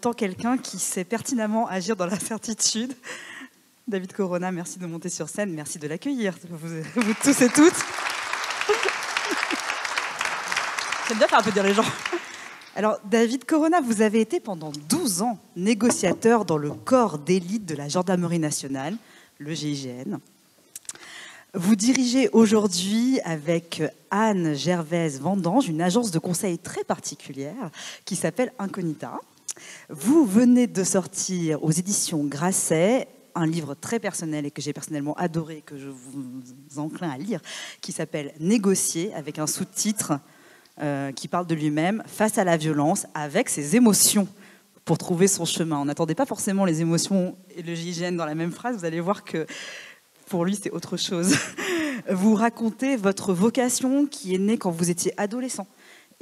invitant quelqu'un qui sait pertinemment agir dans l'incertitude. David Corona, merci de monter sur scène, merci de l'accueillir, vous tous et toutes. J'aime bien faire applaudir les gens. Alors, David Corona, vous avez été pendant 12 ans négociateur dans le corps d'élite de la Gendarmerie nationale, le GIGN. Vous dirigez aujourd'hui avec Anne Gervaise Vendange une agence de conseil très particulière qui s'appelle Incognita. Vous venez de sortir aux éditions Grasset un livre très personnel et que j'ai personnellement adoré, que je vous enclin à lire, qui s'appelle « Négocier » avec un sous-titre qui parle de lui-même face à la violence avec ses émotions pour trouver son chemin. On n'attendait pas forcément les émotions et le GIGN dans la même phrase. Vous allez voir que pour lui, c'est autre chose. Vous racontez votre vocation qui est née quand vous étiez adolescent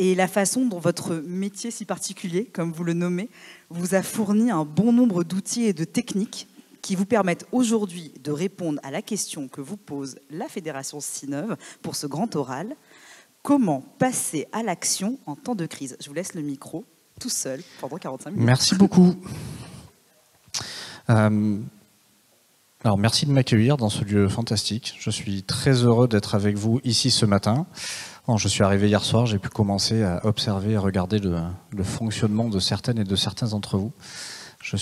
et la façon dont votre métier si particulier, comme vous le nommez, vous a fourni un bon nombre d'outils et de techniques qui vous permettent aujourd'hui de répondre à la question que vous pose la Fédération Sineuve pour ce grand oral. Comment passer à l'action en temps de crise? Je vous laisse le micro tout seul pendant 45 minutes. Merci beaucoup. Alors, merci de m'accueillir dans ce lieu fantastique. Je suis très heureux d'être avec vous ici ce matin. Bon, je suis arrivé hier soir, j'ai pu commencer à observer et regarder le fonctionnement de certaines et de certains d'entre vous. J'ai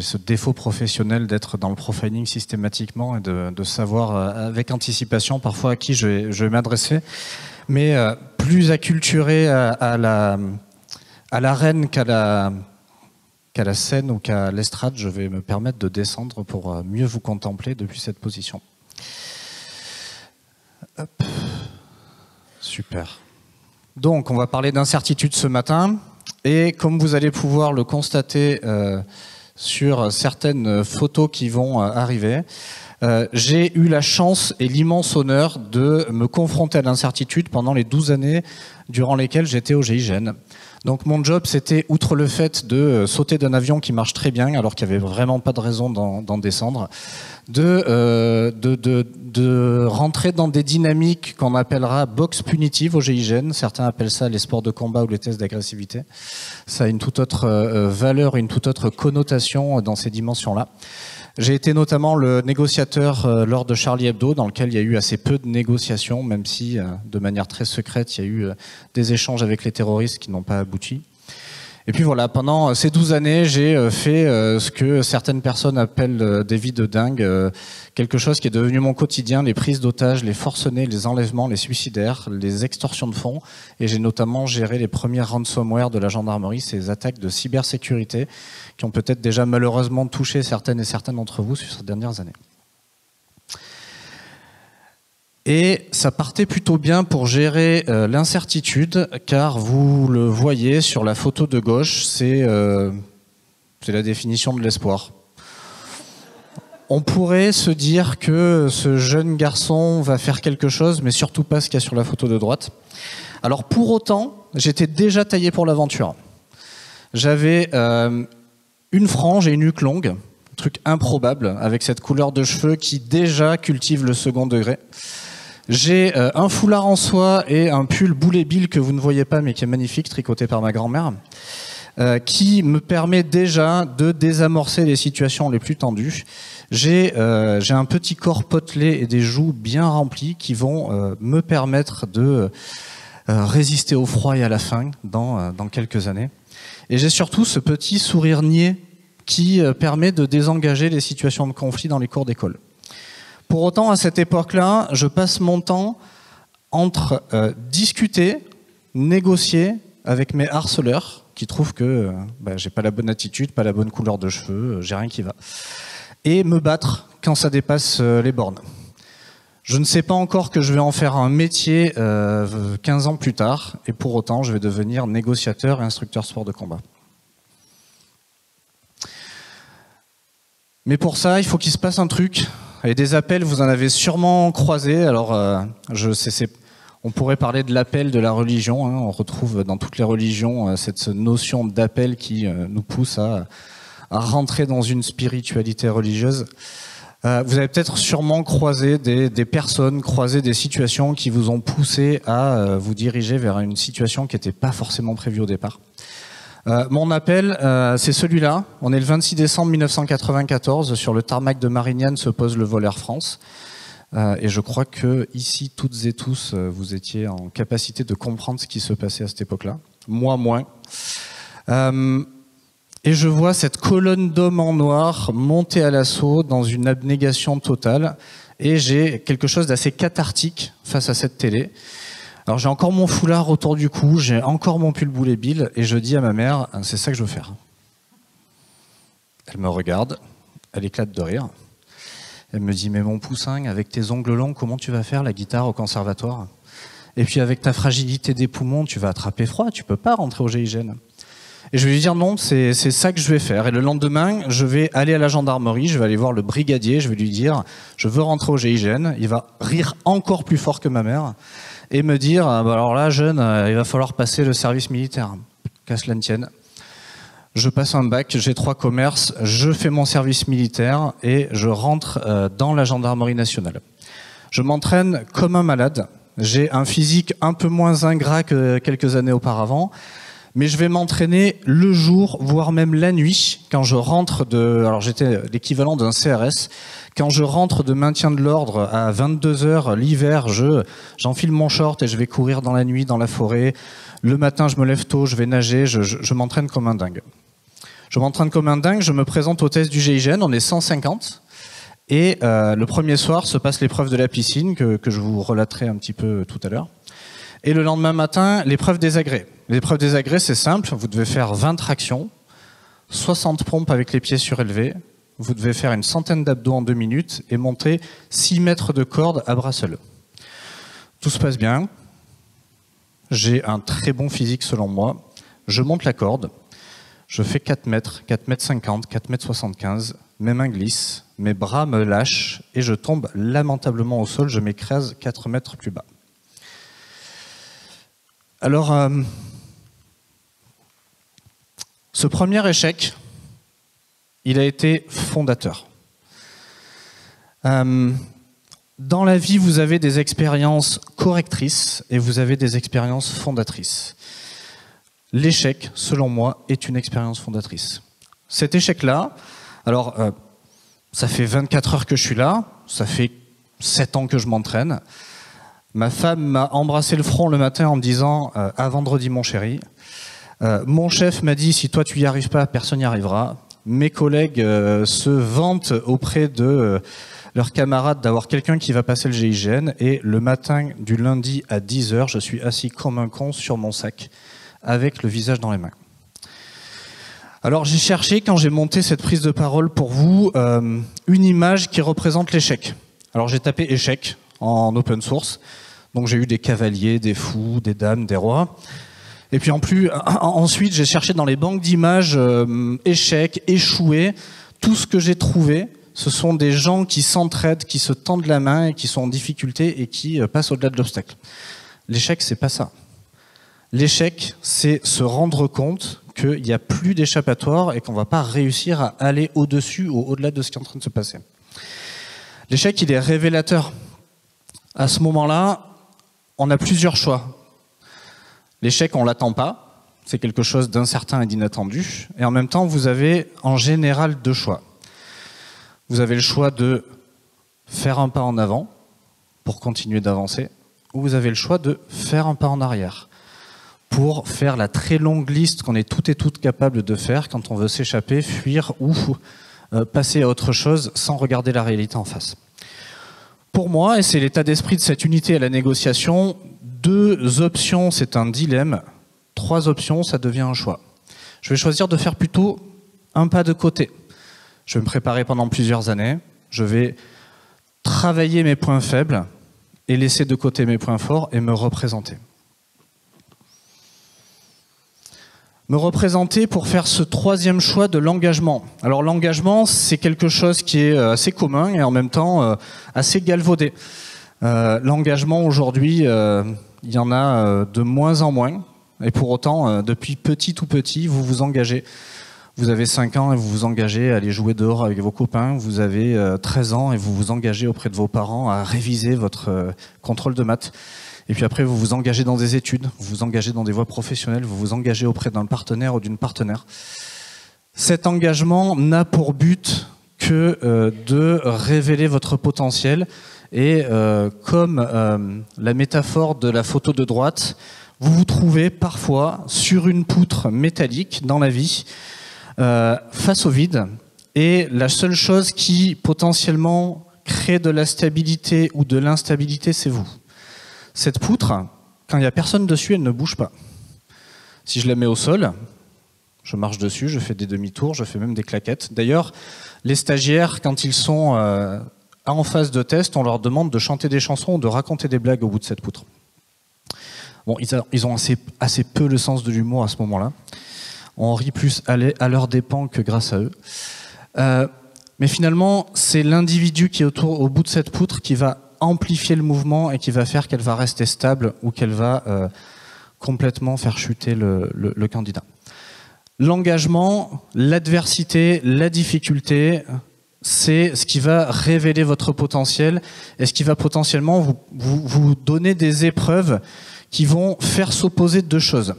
ce défaut professionnel d'être dans le profiling systématiquement et de savoir avec anticipation parfois à qui je vais m'adresser. Mais plus acculturé à l'arène qu'à la scène ou qu'à l'estrade, je vais me permettre de descendre pour mieux vous contempler depuis cette position. Hop. Super. Donc, on va parler d'incertitude ce matin. Et comme vous allez pouvoir le constater sur certaines photos qui vont arriver, j'ai eu la chance et l'immense honneur de me confronter à l'incertitude pendant les 12 années durant lesquelles j'étais au GIGN. Donc mon job, c'était, outre le fait de sauter d'un avion qui marche très bien, alors qu'il n'y avait vraiment pas de raison d'en descendre, de rentrer dans des dynamiques qu'on appellera box punitive au GIGN. Certains appellent ça les sports de combat ou les tests d'agressivité. Ça a une toute autre valeur, une toute autre connotation dans ces dimensions-là. J'ai été notamment le négociateur lors de Charlie Hebdo, dans lequel il y a eu assez peu de négociations, même si, de manière très secrète, il y a eu des échanges avec les terroristes qui n'ont pas abouti. Et puis voilà, pendant ces 12 années, j'ai fait ce que certaines personnes appellent des vies de dingue, quelque chose qui est devenu mon quotidien, les prises d'otages, les forcenés, les enlèvements, les suicidaires, les extorsions de fonds. Et j'ai notamment géré les premiers ransomware de la gendarmerie, ces attaques de cybersécurité qui ont peut-être déjà malheureusement touché certaines et certains d'entre vous sur ces dernières années. Et ça partait plutôt bien pour gérer l'incertitude, car vous le voyez sur la photo de gauche, c'est la définition de l'espoir. On pourrait se dire que ce jeune garçon va faire quelque chose, mais surtout pas ce qu'il y a sur la photo de droite. Alors pour autant, j'étais déjà taillé pour l'aventure. J'avais une frange et une nuque longue, un truc improbable, avec cette couleur de cheveux qui déjà cultive le second degré. J'ai un foulard en soie et un pull boulet bill que vous ne voyez pas mais qui est magnifique, tricoté par ma grand-mère, qui me permet déjà de désamorcer les situations les plus tendues. J'ai un petit corps potelé et des joues bien remplies qui vont me permettre de résister au froid et à la faim dans quelques années. Et j'ai surtout ce petit sourire niais qui permet de désengager les situations de conflit dans les cours d'école. Pour autant, à cette époque-là, je passe mon temps entre discuter, négocier avec mes harceleurs qui trouvent que j'ai pas la bonne attitude, pas la bonne couleur de cheveux, j'ai rien qui va, et me battre quand ça dépasse les bornes. Je ne sais pas encore que je vais en faire un métier 15 ans plus tard, et pour autant, je vais devenir négociateur et instructeur sport de combat. Mais pour ça, il faut qu'il se passe un truc. Et des appels, vous en avez sûrement croisé. Alors, on pourrait parler de l'appel de la religion. Hein. On retrouve dans toutes les religions cette notion d'appel qui nous pousse à rentrer dans une spiritualité religieuse. Vous avez peut-être sûrement croisé des personnes, croisé des situations qui vous ont poussé à vous diriger vers une situation qui n'était pas forcément prévue au départ. Mon appel, c'est celui-là. On est le 26 décembre 1994. Sur le tarmac de Marignane se pose le vol Air France. Et je crois que ici, toutes et tous, vous étiez en capacité de comprendre ce qui se passait à cette époque-là. Moi, moins. Et je vois cette colonne d'hommes en noir monter à l'assaut dans une abnégation totale. Et j'ai quelque chose d'assez cathartique face à cette télé. Alors j'ai encore mon foulard autour du cou, j'ai encore mon pull boulet bill, et je dis à ma mère, c'est ça que je veux faire. Elle me regarde, elle éclate de rire. Elle me dit, mais mon poussin, avec tes ongles longs, comment tu vas faire la guitare au conservatoire? Et puis avec ta fragilité des poumons, tu vas attraper froid, tu peux pas rentrer au GIGN. Et je vais lui dire non, c'est ça que je vais faire. Et le lendemain, je vais aller à la gendarmerie, je vais aller voir le brigadier, je vais lui dire, je veux rentrer au GIGN. Il va rire encore plus fort que ma mère et me dire, bah alors là, jeune, il va falloir passer le service militaire. Qu'à cela ne tienne. Je passe un bac, j'ai 3 commerces, je fais mon service militaire et je rentre dans la gendarmerie nationale. Je m'entraîne comme un malade. J'ai un physique un peu moins ingrat que quelques années auparavant, mais je vais m'entraîner le jour, voire même la nuit, quand je rentre de... Alors j'étais l'équivalent d'un CRS. Quand je rentre de maintien de l'ordre à 22h l'hiver, j'enfile mon short et je vais courir dans la nuit, dans la forêt. Le matin, je me lève tôt, je vais nager, je m'entraîne comme un dingue. Je m'entraîne comme un dingue, je me présente au test du GIGN, on est 150. Et le premier soir se passe l'épreuve de la piscine, que je vous relaterai un petit peu tout à l'heure. Et le lendemain matin, l'épreuve des agrès. L'épreuve des agrès, c'est simple, vous devez faire 20 tractions, 60 pompes avec les pieds surélevés, vous devez faire une centaine d'abdos en 2 minutes et monter 6 mètres de corde à bras seuls. Tout se passe bien, j'ai un très bon physique selon moi, je monte la corde, je fais 4 mètres, 4 mètres 50, 4 mètres 75, mes mains glissent, mes bras me lâchent et je tombe lamentablement au sol, je m'écrase 4 mètres plus bas. Alors, ce premier échec, il a été fondateur. Dans la vie, vous avez des expériences correctrices et vous avez des expériences fondatrices. L'échec, selon moi, est une expérience fondatrice. Cet échec-là, alors, ça fait 24 heures que je suis là, ça fait 7 ans que je m'entraîne. Ma femme m'a embrassé le front le matin en me disant « à vendredi mon chéri ». Mon chef m'a dit « si toi tu n'y arrives pas, personne n'y arrivera ». Mes collègues se vantent auprès de leurs camarades d'avoir quelqu'un qui va passer le GIGN. Et le matin du lundi à 10h, je suis assis comme un con sur mon sac, avec le visage dans les mains. Alors j'ai cherché, quand j'ai monté cette prise de parole pour vous, une image qui représente l'échec. Alors j'ai tapé « échec » en open source. Donc j'ai eu des cavaliers, des fous, des dames, des rois. Et puis ensuite, j'ai cherché dans les banques d'images échecs, échoués. Tout ce que j'ai trouvé, ce sont des gens qui s'entraident, qui se tendent la main et qui sont en difficulté et qui passent au-delà de l'obstacle. L'échec, c'est pas ça. L'échec, c'est se rendre compte qu'il n'y a plus d'échappatoire et qu'on ne va pas réussir à aller au-dessus ou au-delà de ce qui est en train de se passer. L'échec, il est révélateur. À ce moment-là, on a plusieurs choix. L'échec, on ne l'attend pas. C'est quelque chose d'incertain et d'inattendu. Et en même temps, vous avez en général 2 choix. Vous avez le choix de faire un pas en avant pour continuer d'avancer, ou vous avez le choix de faire un pas en arrière pour faire la très longue liste qu'on est toutes et toutes capables de faire quand on veut s'échapper, fuir ou passer à autre chose sans regarder la réalité en face. Pour moi, et c'est l'état d'esprit de cette unité à la négociation, 2 options, c'est un dilemme. 3 options, ça devient un choix. Je vais choisir de faire plutôt un pas de côté. Je vais me préparer pendant plusieurs années. Je vais travailler mes points faibles et laisser de côté mes points forts et me représenter. Me représenter pour faire ce 3e choix de l'engagement. Alors l'engagement, c'est quelque chose qui est assez commun et en même temps assez galvaudé. L'engagement aujourd'hui, il y en a de moins en moins. Et pour autant, depuis petit tout petit, vous vous engagez. Vous avez 5 ans et vous vous engagez à aller jouer dehors avec vos copains. Vous avez 13 ans et vous vous engagez auprès de vos parents à réviser votre contrôle de maths. Et puis après, vous vous engagez dans des études, vous vous engagez dans des voies professionnelles, vous vous engagez auprès d'un partenaire ou d'une partenaire. Cet engagement n'a pour but que de révéler votre potentiel. Et comme la métaphore de la photo de droite, vous vous trouvez parfois sur une poutre métallique dans la vie, face au vide. Et la seule chose qui potentiellement crée de la stabilité ou de l'instabilité, c'est vous. Cette poutre, quand il n'y a personne dessus, elle ne bouge pas. Si je la mets au sol, je marche dessus, je fais des demi-tours, je fais même des claquettes. D'ailleurs, les stagiaires, quand ils sont en phase de test, on leur demande de chanter des chansons ou de raconter des blagues au bout de cette poutre. Bon, ils ont assez peu le sens de l'humour à ce moment-là. On rit plus à leurs dépens que grâce à eux. Mais finalement, c'est l'individu qui est au bout de cette poutre qui va amplifier le mouvement et qui va faire qu'elle va rester stable ou qu'elle va complètement faire chuter le candidat. L'engagement, l'adversité, la difficulté, c'est ce qui va révéler votre potentiel et ce qui va potentiellement vous donner des épreuves qui vont faire s'opposer deux choses.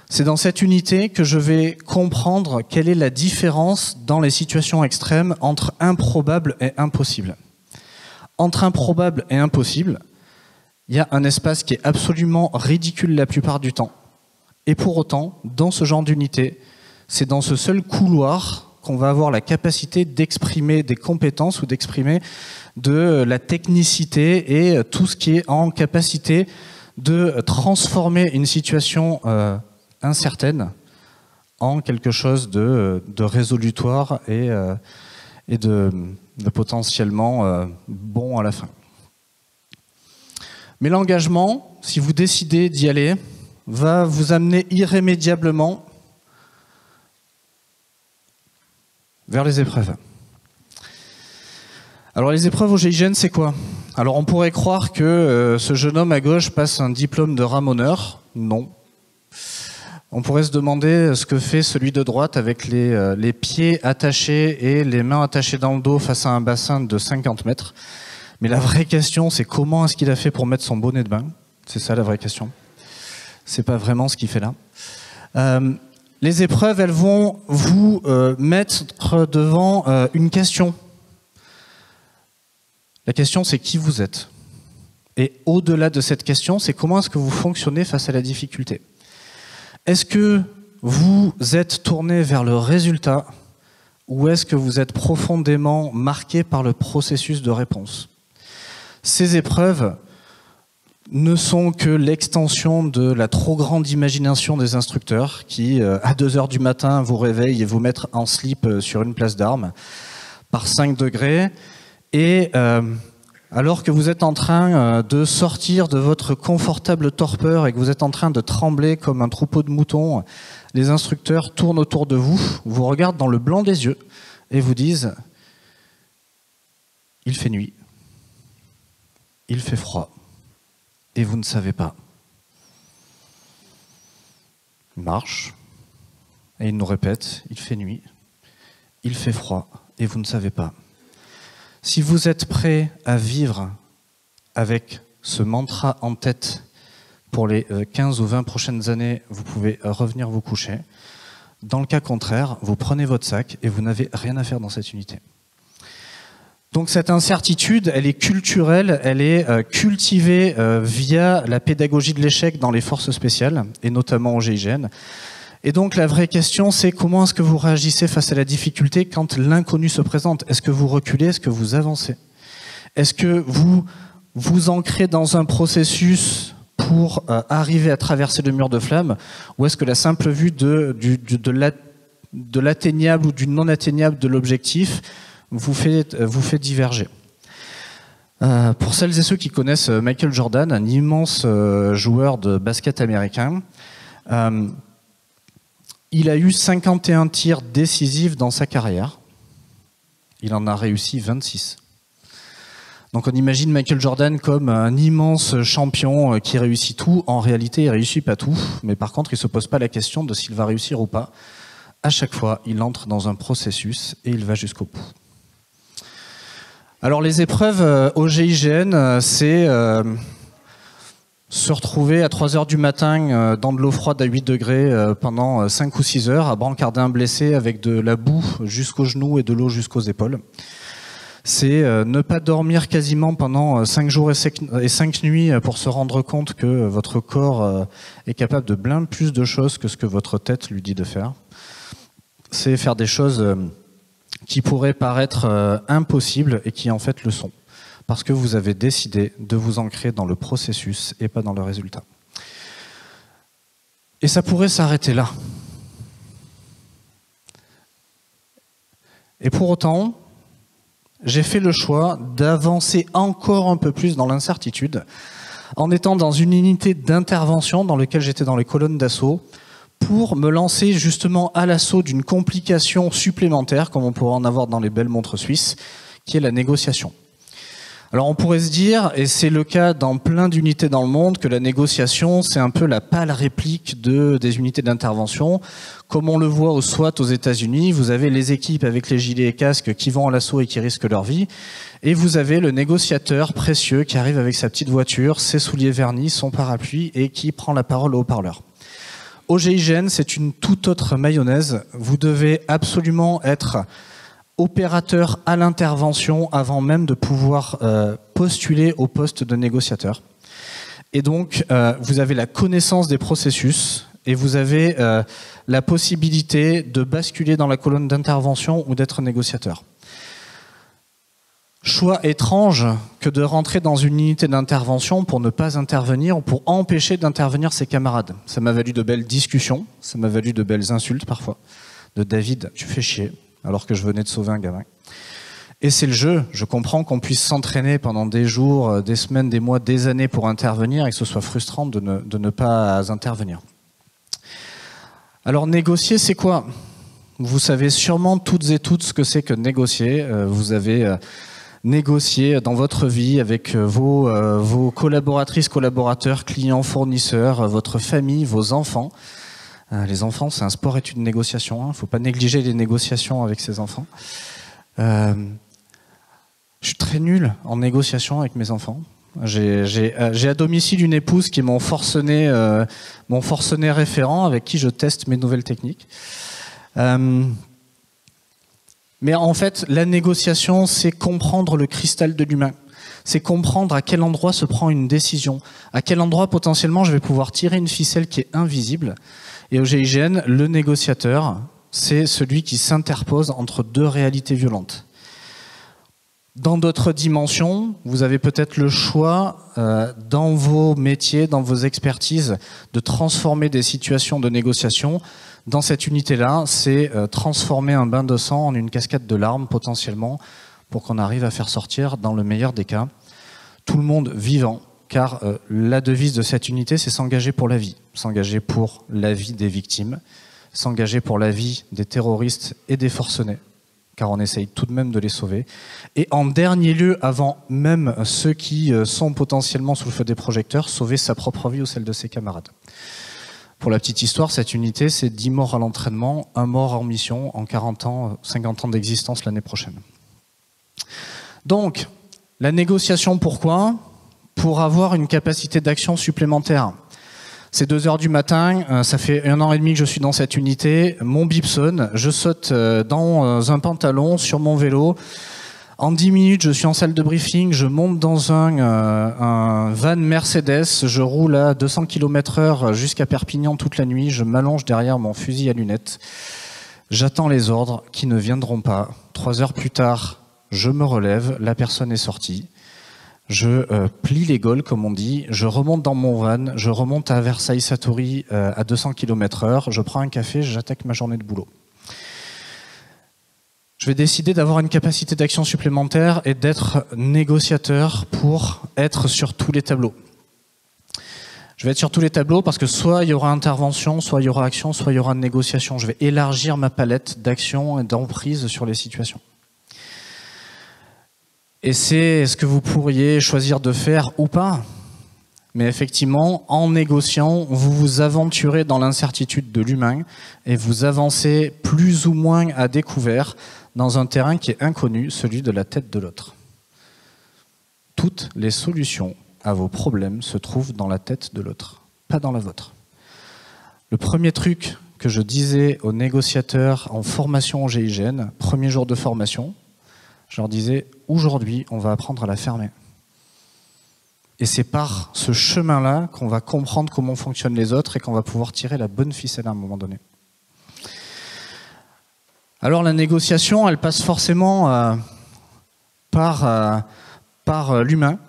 C'est dans cette unité que je vais comprendre quelle est la différence dans les situations extrêmes entre improbable et impossible. Entre improbable et impossible, il y a un espace qui est absolument ridicule la plupart du temps. Et pour autant, dans ce genre d'unité, c'est dans ce seul couloir qu'on va avoir la capacité d'exprimer des compétences ou d'exprimer de la technicité et tout ce qui est en capacité de transformer une situation incertaine en quelque chose de résolutoire et de potentiellement bon à la fin. Mais l'engagement, si vous décidez d'y aller, va vous amener irrémédiablement vers les épreuves. Alors les épreuves au GIGN, c'est quoi? Alors on pourrait croire que ce jeune homme à gauche passe un diplôme de ramoneur. Non. On pourrait se demander ce que fait celui de droite avec les pieds attachés et les mains attachées dans le dos face à un bassin de 50 mètres. Mais la vraie question, c'est comment est-ce qu'il a fait pour mettre son bonnet de bain? C'est ça la vraie question. C'est pas vraiment ce qu'il fait là. Les épreuves, elles vont vous mettre devant une question. La question, c'est qui vous êtes. Et au-delà de cette question, c'est comment est-ce que vous fonctionnez face à la difficulté. Est-ce que vous êtes tourné vers le résultat ou est-ce que vous êtes profondément marqué par le processus de réponse? Ces épreuves ne sont que l'extension de la trop grande imagination des instructeurs qui, à 2h du matin, vous réveillent et vous mettent en slip sur une place d'armes par 5 degrés. Et alors que vous êtes en train de sortir de votre confortable torpeur et que vous êtes en train de trembler comme un troupeau de moutons, les instructeurs tournent autour de vous, vous regardent dans le blanc des yeux et vous disent « Il fait nuit, il fait froid et vous ne savez pas. » Il marche et il nous répète « Il fait nuit, il fait froid et vous ne savez pas. » Si vous êtes prêt à vivre avec ce mantra en tête pour les 15 ou 20 prochaines années, vous pouvez revenir vous coucher. Dans le cas contraire, vous prenez votre sac et vous n'avez rien à faire dans cette unité. Donc cette incertitude, elle est culturelle, elle est cultivée via la pédagogie de l'échec dans les forces spéciales, et notamment au GIGN. Et donc la vraie question, c'est comment est-ce que vous réagissez face à la difficulté quand l'inconnu se présente? Est-ce que vous reculez? Est-ce que vous avancez? Est-ce que vous vous ancrez dans un processus pour arriver à traverser le mur de flamme? Ou est-ce que la simple vue de l'atteignable ou du non atteignable de l'objectif vous fait diverger? Pour celles et ceux qui connaissent Michael Jordan, un immense joueur de basket américain, il a eu 51 tirs décisifs dans sa carrière. Il en a réussi 26. Donc on imagine Michael Jordan comme un immense champion qui réussit tout. En réalité, il ne réussit pas tout. Mais par contre, il ne se pose pas la question de s'il va réussir ou pas. À chaque fois, il entre dans un processus et il va jusqu'au bout. Alors les épreuves au GIGN, c'est Se retrouver à 3 heures du matin dans de l'eau froide à 8 degrés pendant 5 ou 6 heures, à brancarder un blessé avec de la boue jusqu'aux genoux et de l'eau jusqu'aux épaules. C'est ne pas dormir quasiment pendant 5 jours et 5 nuits pour se rendre compte que votre corps est capable de bien plus de choses que ce que votre tête lui dit de faire. C'est faire des choses qui pourraient paraître impossibles et qui en fait le sont. Parce que vous avez décidé de vous ancrer dans le processus et pas dans le résultat. Et ça pourrait s'arrêter là. Et pour autant, j'ai fait le choix d'avancer encore un peu plus dans l'incertitude, en étant dans une unité d'intervention dans laquelle j'étais dans les colonnes d'assaut, pour me lancer justement à l'assaut d'une complication supplémentaire, comme on pourrait en avoir dans les belles montres suisses, qui est la négociation. Alors on pourrait se dire, et c'est le cas dans plein d'unités dans le monde, que la négociation, c'est un peu la pâle réplique des unités d'intervention. Comme on le voit au SWAT aux États-Unis, vous avez les équipes avec les gilets et casques qui vont à l'assaut et qui risquent leur vie. Et vous avez le négociateur précieux qui arrive avec sa petite voiture, ses souliers vernis, son parapluie et qui prend la parole au haut-parleur. Au GIGN, c'est une toute autre mayonnaise. Vous devez absolument être opérateur à l'intervention avant même de pouvoir postuler au poste de négociateur. Et donc, vous avez la connaissance des processus et vous avez la possibilité de basculer dans la colonne d'intervention ou d'être négociateur. Choix étrange que de rentrer dans une unité d'intervention pour ne pas intervenir ou pour empêcher d'intervenir ses camarades. Ça m'a valu de belles discussions, ça m'a valu de belles insultes parfois. De David, tu fais chier, alors que je venais de sauver un gamin. Et c'est le jeu. Je comprends qu'on puisse s'entraîner pendant des jours, des semaines, des mois, des années pour intervenir et que ce soit frustrant de ne pas intervenir. Alors négocier, c'est quoi? Vous savez sûrement toutes et toutes ce que c'est que négocier. Vous avez négocié dans votre vie avec vos collaboratrices, collaborateurs, clients, fournisseurs, votre famille, vos enfants. Les enfants, c'est un sport et une négociation. Il ne faut pas négliger les négociations avec ses enfants. Je suis très nul en négociation avec mes enfants. J'ai à domicile une épouse qui est mon forcené référent avec qui je teste mes nouvelles techniques. Mais en fait, la négociation, c'est comprendre le cristal de l'humain. C'est comprendre à quel endroit se prend une décision, à quel endroit potentiellement je vais pouvoir tirer une ficelle qui est invisible. Et au GIGN, le négociateur, c'est celui qui s'interpose entre deux réalités violentes. Dans d'autres dimensions, vous avez peut-être le choix, dans vos métiers, dans vos expertises, de transformer des situations de négociation. Dans cette unité-là, c'est transformer un bain de sang en une cascade de larmes, potentiellement, pour qu'on arrive à faire sortir, dans le meilleur des cas, tout le monde vivant. Car la devise de cette unité, c'est s'engager pour la vie. S'engager pour la vie des victimes, s'engager pour la vie des terroristes et des forcenés, car on essaye tout de même de les sauver. Et en dernier lieu, avant même ceux qui sont potentiellement sous le feu des projecteurs, sauver sa propre vie ou celle de ses camarades. Pour la petite histoire, cette unité, c'est 10 morts à l'entraînement, 1 mort en mission en 40 ans, 50 ans d'existence l'année prochaine. Donc, la négociation, pourquoi ? Pour avoir une capacité d'action supplémentaire. C'est 2 heures du matin, ça fait 1 an et demi que je suis dans cette unité, mon bip sonne, je saute dans un pantalon sur mon vélo. En 10 minutes, je suis en salle de briefing, je monte dans un van Mercedes, je roule à 200 km/h jusqu'à Perpignan toute la nuit, je m'allonge derrière mon fusil à lunettes, j'attends les ordres qui ne viendront pas. 3 heures plus tard, je me relève, la personne est sortie. Je plie les gaules, comme on dit, je remonte dans mon van, je remonte à Versailles-Satory à 200 km/h, je prends un café, j'attaque ma journée de boulot. Je vais décider d'avoir une capacité d'action supplémentaire et d'être négociateur pour être sur tous les tableaux. Je vais être sur tous les tableaux parce que soit il y aura intervention, soit il y aura action, soit il y aura négociation. Je vais élargir ma palette d'action et d'emprise sur les situations. Et c'est ce que vous pourriez choisir de faire ou pas. Mais effectivement, en négociant, vous vous aventurez dans l'incertitude de l'humain et vous avancez plus ou moins à découvert dans un terrain qui est inconnu, celui de la tête de l'autre. Toutes les solutions à vos problèmes se trouve dans la tête de l'autre, pas dans la vôtre. Le premier truc que je disais aux négociateurs en formation au GIGN, premier jour de formation, je leur disais, aujourd'hui, on va apprendre à la fermer. Et c'est par ce chemin-là qu'on va comprendre comment fonctionnent les autres et qu'on va pouvoir tirer la bonne ficelle à un moment donné. Alors la négociation, elle passe forcément par l'humain.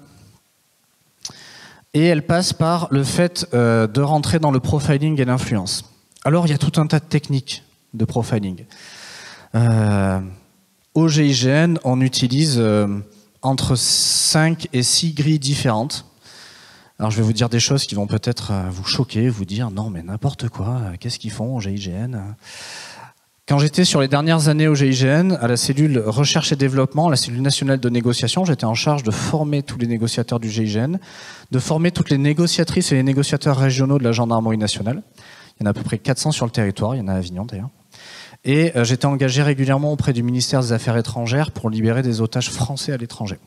Et elle passe par le fait de rentrer dans le profiling et l'influence. Alors il y a tout un tas de techniques de profiling. Au GIGN, on utilise entre 5 et 6 grilles différentes. Alors je vais vous dire des choses qui vont peut-être vous choquer, vous dire non mais n'importe quoi, qu'est-ce qu'ils font au GIGN? Quand j'étais sur les dernières années au GIGN, à la cellule recherche et développement, la cellule nationale de négociation, j'étais en charge de former tous les négociateurs du GIGN, de former toutes les négociatrices et les négociateurs régionaux de la gendarmerie nationale. Il y en a à peu près 400 sur le territoire, il y en a à Avignon d'ailleurs. Et j'étais engagé régulièrement auprès du ministère des Affaires étrangères pour libérer des otages français à l'étranger.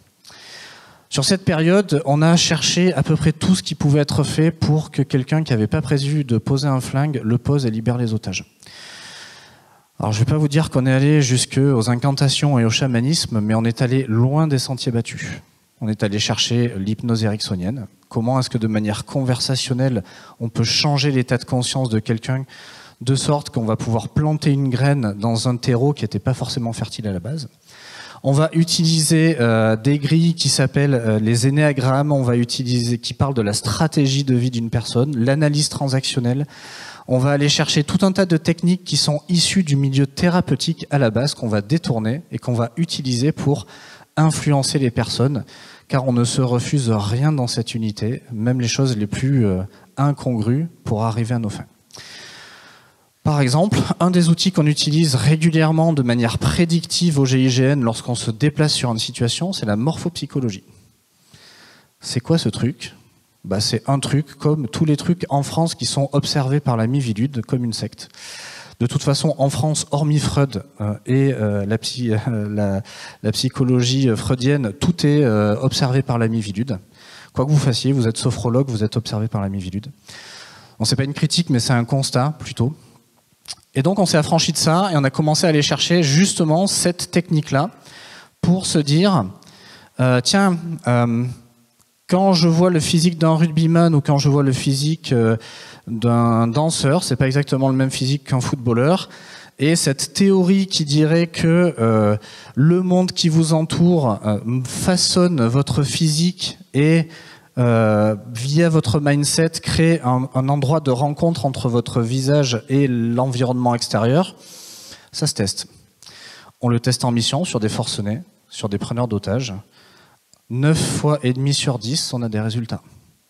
Sur cette période, on a cherché à peu près tout ce qui pouvait être fait pour que quelqu'un qui n'avait pas prévu de poser un flingue le pose et libère les otages. Alors je ne vais pas vous dire qu'on est allé jusqu'aux incantations et au chamanisme, mais on est allé loin des sentiers battus. On est allé chercher l'hypnose ericksonienne. Comment est-ce que de manière conversationnelle, on peut changer l'état de conscience de quelqu'un de sorte qu'on va pouvoir planter une graine dans un terreau qui n'était pas forcément fertile à la base. On va utiliser des grilles qui s'appellent les énéagrammes, on va utiliser, qui parlent de la stratégie de vie d'une personne, l'analyse transactionnelle. On va aller chercher tout un tas de techniques qui sont issues du milieu thérapeutique à la base, qu'on va détourner et qu'on va utiliser pour influencer les personnes, car on ne se refuse rien dans cette unité, même les choses les plus incongrues pour arriver à nos fins. Par exemple, un des outils qu'on utilise régulièrement de manière prédictive au GIGN lorsqu'on se déplace sur une situation, c'est la morphopsychologie. C'est quoi ce truc ? C'est un truc comme tous les trucs en France qui sont observés par la Miviludes comme une secte. De toute façon, en France, hormis Freud et la psychologie freudienne, tout est observé par la Miviludes. Quoi que vous fassiez, vous êtes sophrologue, vous êtes observé par la Miviludes. Bon, c'est pas une critique, mais c'est un constat plutôt. Et donc on s'est affranchi de ça et on a commencé à aller chercher justement cette technique-là pour se dire tiens, quand je vois le physique d'un rugbyman ou quand je vois le physique d'un danseur, c'est pas exactement le même physique qu'un footballeur. Et cette théorie qui dirait que le monde qui vous entoure façonne votre physique et via votre mindset, crée un endroit de rencontre entre votre visage et l'environnement extérieur, ça se teste. On le teste en mission sur des forcenés, sur des preneurs d'otages. 9 fois et demi sur 10, on a des résultats.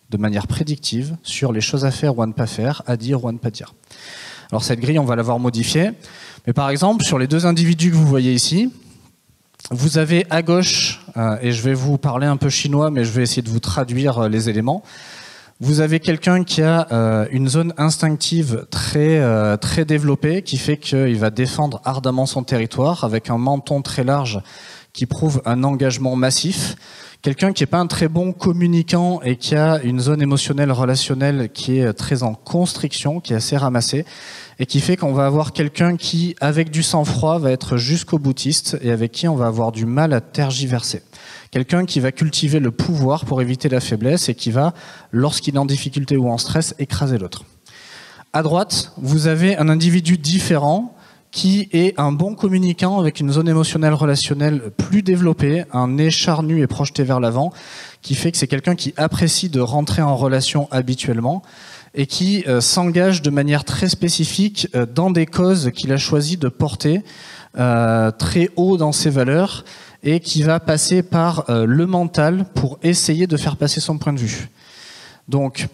De manière prédictive, sur les choses à faire ou à ne pas faire, à dire ou à ne pas dire. Alors cette grille, on va l'avoir modifiée. Mais par exemple, sur les 2 individus que vous voyez ici, vous avez à gauche, et je vais vous parler un peu chinois, mais je vais essayer de vous traduire les éléments. Vous avez quelqu'un qui a une zone instinctive très développée, qui fait qu'il va défendre ardemment son territoire, avec un menton très large qui prouve un engagement massif. Quelqu'un qui n'est pas un très bon communicant et qui a une zone émotionnelle relationnelle qui est très en constriction, qui est assez ramassée, et qui fait qu'on va avoir quelqu'un qui, avec du sang-froid, va être jusqu'au boutiste et avec qui on va avoir du mal à tergiverser. Quelqu'un qui va cultiver le pouvoir pour éviter la faiblesse et qui va, lorsqu'il est en difficulté ou en stress, écraser l'autre. À droite, vous avez un individu différent qui est un bon communicant avec une zone émotionnelle relationnelle plus développée, un nez charnu et projeté vers l'avant, qui fait que c'est quelqu'un qui apprécie de rentrer en relation habituellement et qui s'engage de manière très spécifique dans des causes qu'il a choisi de porter très haut dans ses valeurs et qui va passer par le mental pour essayer de faire passer son point de vue. Donc,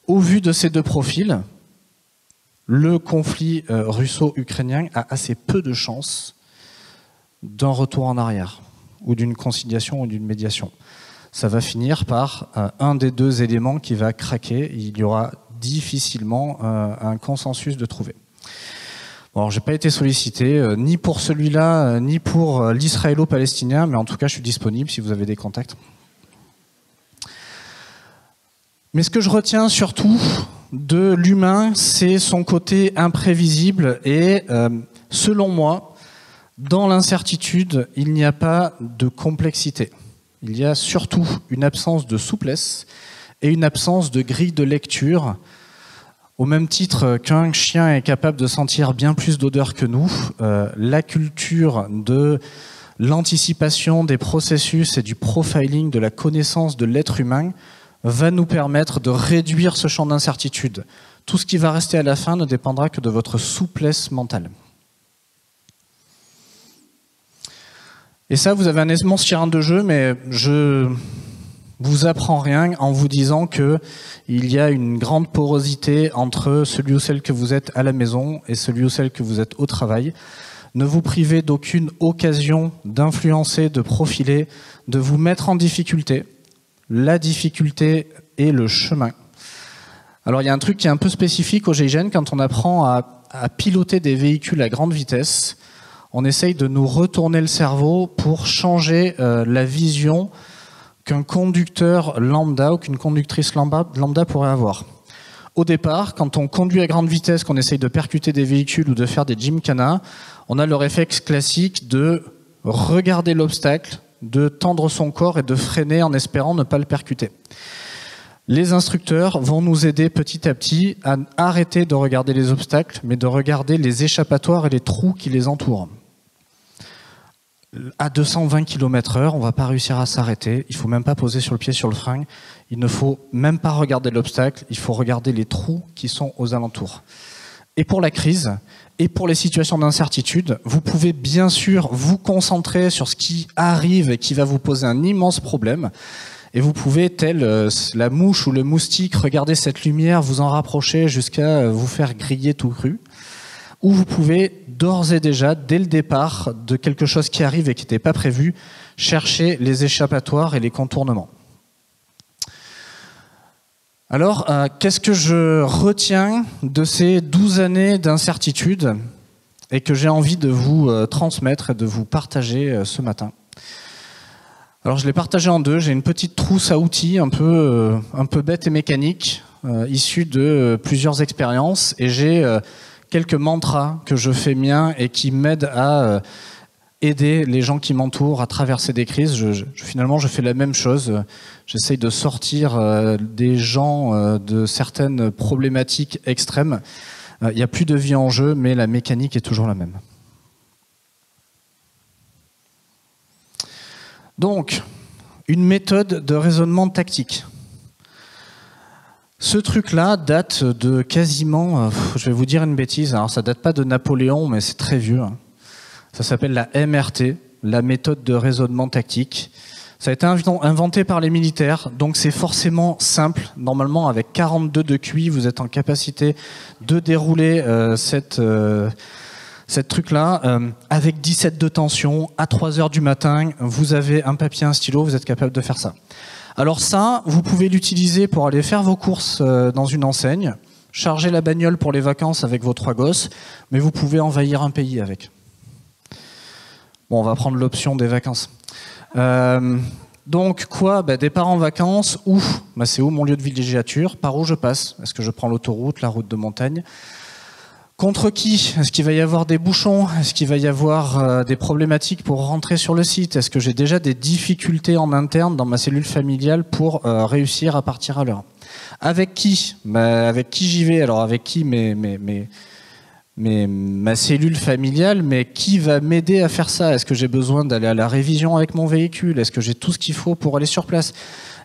au vu de ces 2 profils, le conflit russo-ukrainien a assez peu de chances d'un retour en arrière, ou d'une conciliation ou d'une médiation. Ça va finir par un des 2 éléments qui va craquer. Il y aura difficilement un consensus de trouver. Bon, alors, j'ai pas été sollicité, ni pour celui-là, ni pour l'israélo-palestinien, mais en tout cas, je suis disponible si vous avez des contacts. Mais ce que je retiens surtout de l'humain, c'est son côté imprévisible et, selon moi, dans l'incertitude, il n'y a pas de complexité. Il y a surtout une absence de souplesse et une absence de grille de lecture. Au même titre qu'un chien est capable de sentir bien plus d'odeurs que nous, la culture de l'anticipation des processus et du profiling de la connaissance de l'être humain va nous permettre de réduire ce champ d'incertitude. Tout ce qui va rester à la fin ne dépendra que de votre souplesse mentale. Et ça, vous avez un immense terrain de jeu, mais je vous apprends rien en vous disant qu'il y a une grande porosité entre celui ou celle que vous êtes à la maison et celui ou celle que vous êtes au travail. Ne vous privez d'aucune occasion d'influencer, de profiler, de vous mettre en difficulté. La difficulté est le chemin. Alors il y a un truc qui est un peu spécifique au GIGN, quand on apprend à piloter des véhicules à grande vitesse, on essaye de nous retourner le cerveau pour changer la vision qu'un conducteur lambda ou qu'une conductrice lambda pourrait avoir. Au départ, quand on conduit à grande vitesse, qu'on essaye de percuter des véhicules ou de faire des gymkhana, on a le réflexe classique de regarder l'obstacle, de tendre son corps et de freiner en espérant ne pas le percuter. Les instructeurs vont nous aider petit à petit à arrêter de regarder les obstacles, mais de regarder les échappatoires et les trous qui les entourent. À 220 km/h, on ne va pas réussir à s'arrêter, il ne faut même pas poser sur le pied sur le frein, il ne faut même pas regarder l'obstacle, il faut regarder les trous qui sont aux alentours. Et pour la crise, et pour les situations d'incertitude, vous pouvez bien sûr vous concentrer sur ce qui arrive et qui va vous poser un immense problème. Et vous pouvez, tel la mouche ou le moustique, regarder cette lumière, vous en rapprocher jusqu'à vous faire griller tout cru. Ou vous pouvez d'ores et déjà, dès le départ de quelque chose qui arrive et qui n'était pas prévu, chercher les échappatoires et les contournements. Alors, qu'est-ce que je retiens de ces 12 années d'incertitude et que j'ai envie de vous transmettre et de vous partager ce matin? Alors, je l'ai partagé en deux. J'ai une petite trousse à outils un peu bête et mécanique, issue de plusieurs expériences, et j'ai quelques mantras que je fais miens et qui m'aident à aider les gens qui m'entourent à traverser des crises. Finalement, je fais la même chose. J'essaye de sortir des gens de certaines problématiques extrêmes. Il n'y a plus de vie en jeu, mais la mécanique est toujours la même. Donc, une méthode de raisonnement tactique. Ce truc-là date de quasiment, je vais vous dire une bêtise, alors ça date pas de Napoléon, mais c'est très vieux. Ça s'appelle la MRT, la méthode de raisonnement tactique. Ça a été inventé par les militaires, donc c'est forcément simple. Normalement, avec 42 de QI, vous êtes en capacité de dérouler cette truc-là. Avec 17 de tension, à 3 heures du matin, vous avez un papier, un stylo, vous êtes capable de faire ça. Alors ça, vous pouvez l'utiliser pour aller faire vos courses dans une enseigne, charger la bagnole pour les vacances avec vos 3 gosses, mais vous pouvez envahir un pays avec. Bon, on va prendre l'option des vacances. Donc quoi, départ en vacances, où c'est où mon lieu de villégiature? Par où je passe? Est-ce que je prends l'autoroute, la route de montagne? Contre qui? Est-ce qu'il va y avoir des bouchons? Est-ce qu'il va y avoir des problématiques pour rentrer sur le site? Est-ce que j'ai déjà des difficultés en interne dans ma cellule familiale pour réussir à partir à l'heure? Avec qui? Avec qui j'y vais? Alors avec qui? Ma cellule familiale, mais qui va m'aider à faire ça? Est-ce que j'ai besoin d'aller à la révision avec mon véhicule? Est-ce que j'ai tout ce qu'il faut pour aller sur place?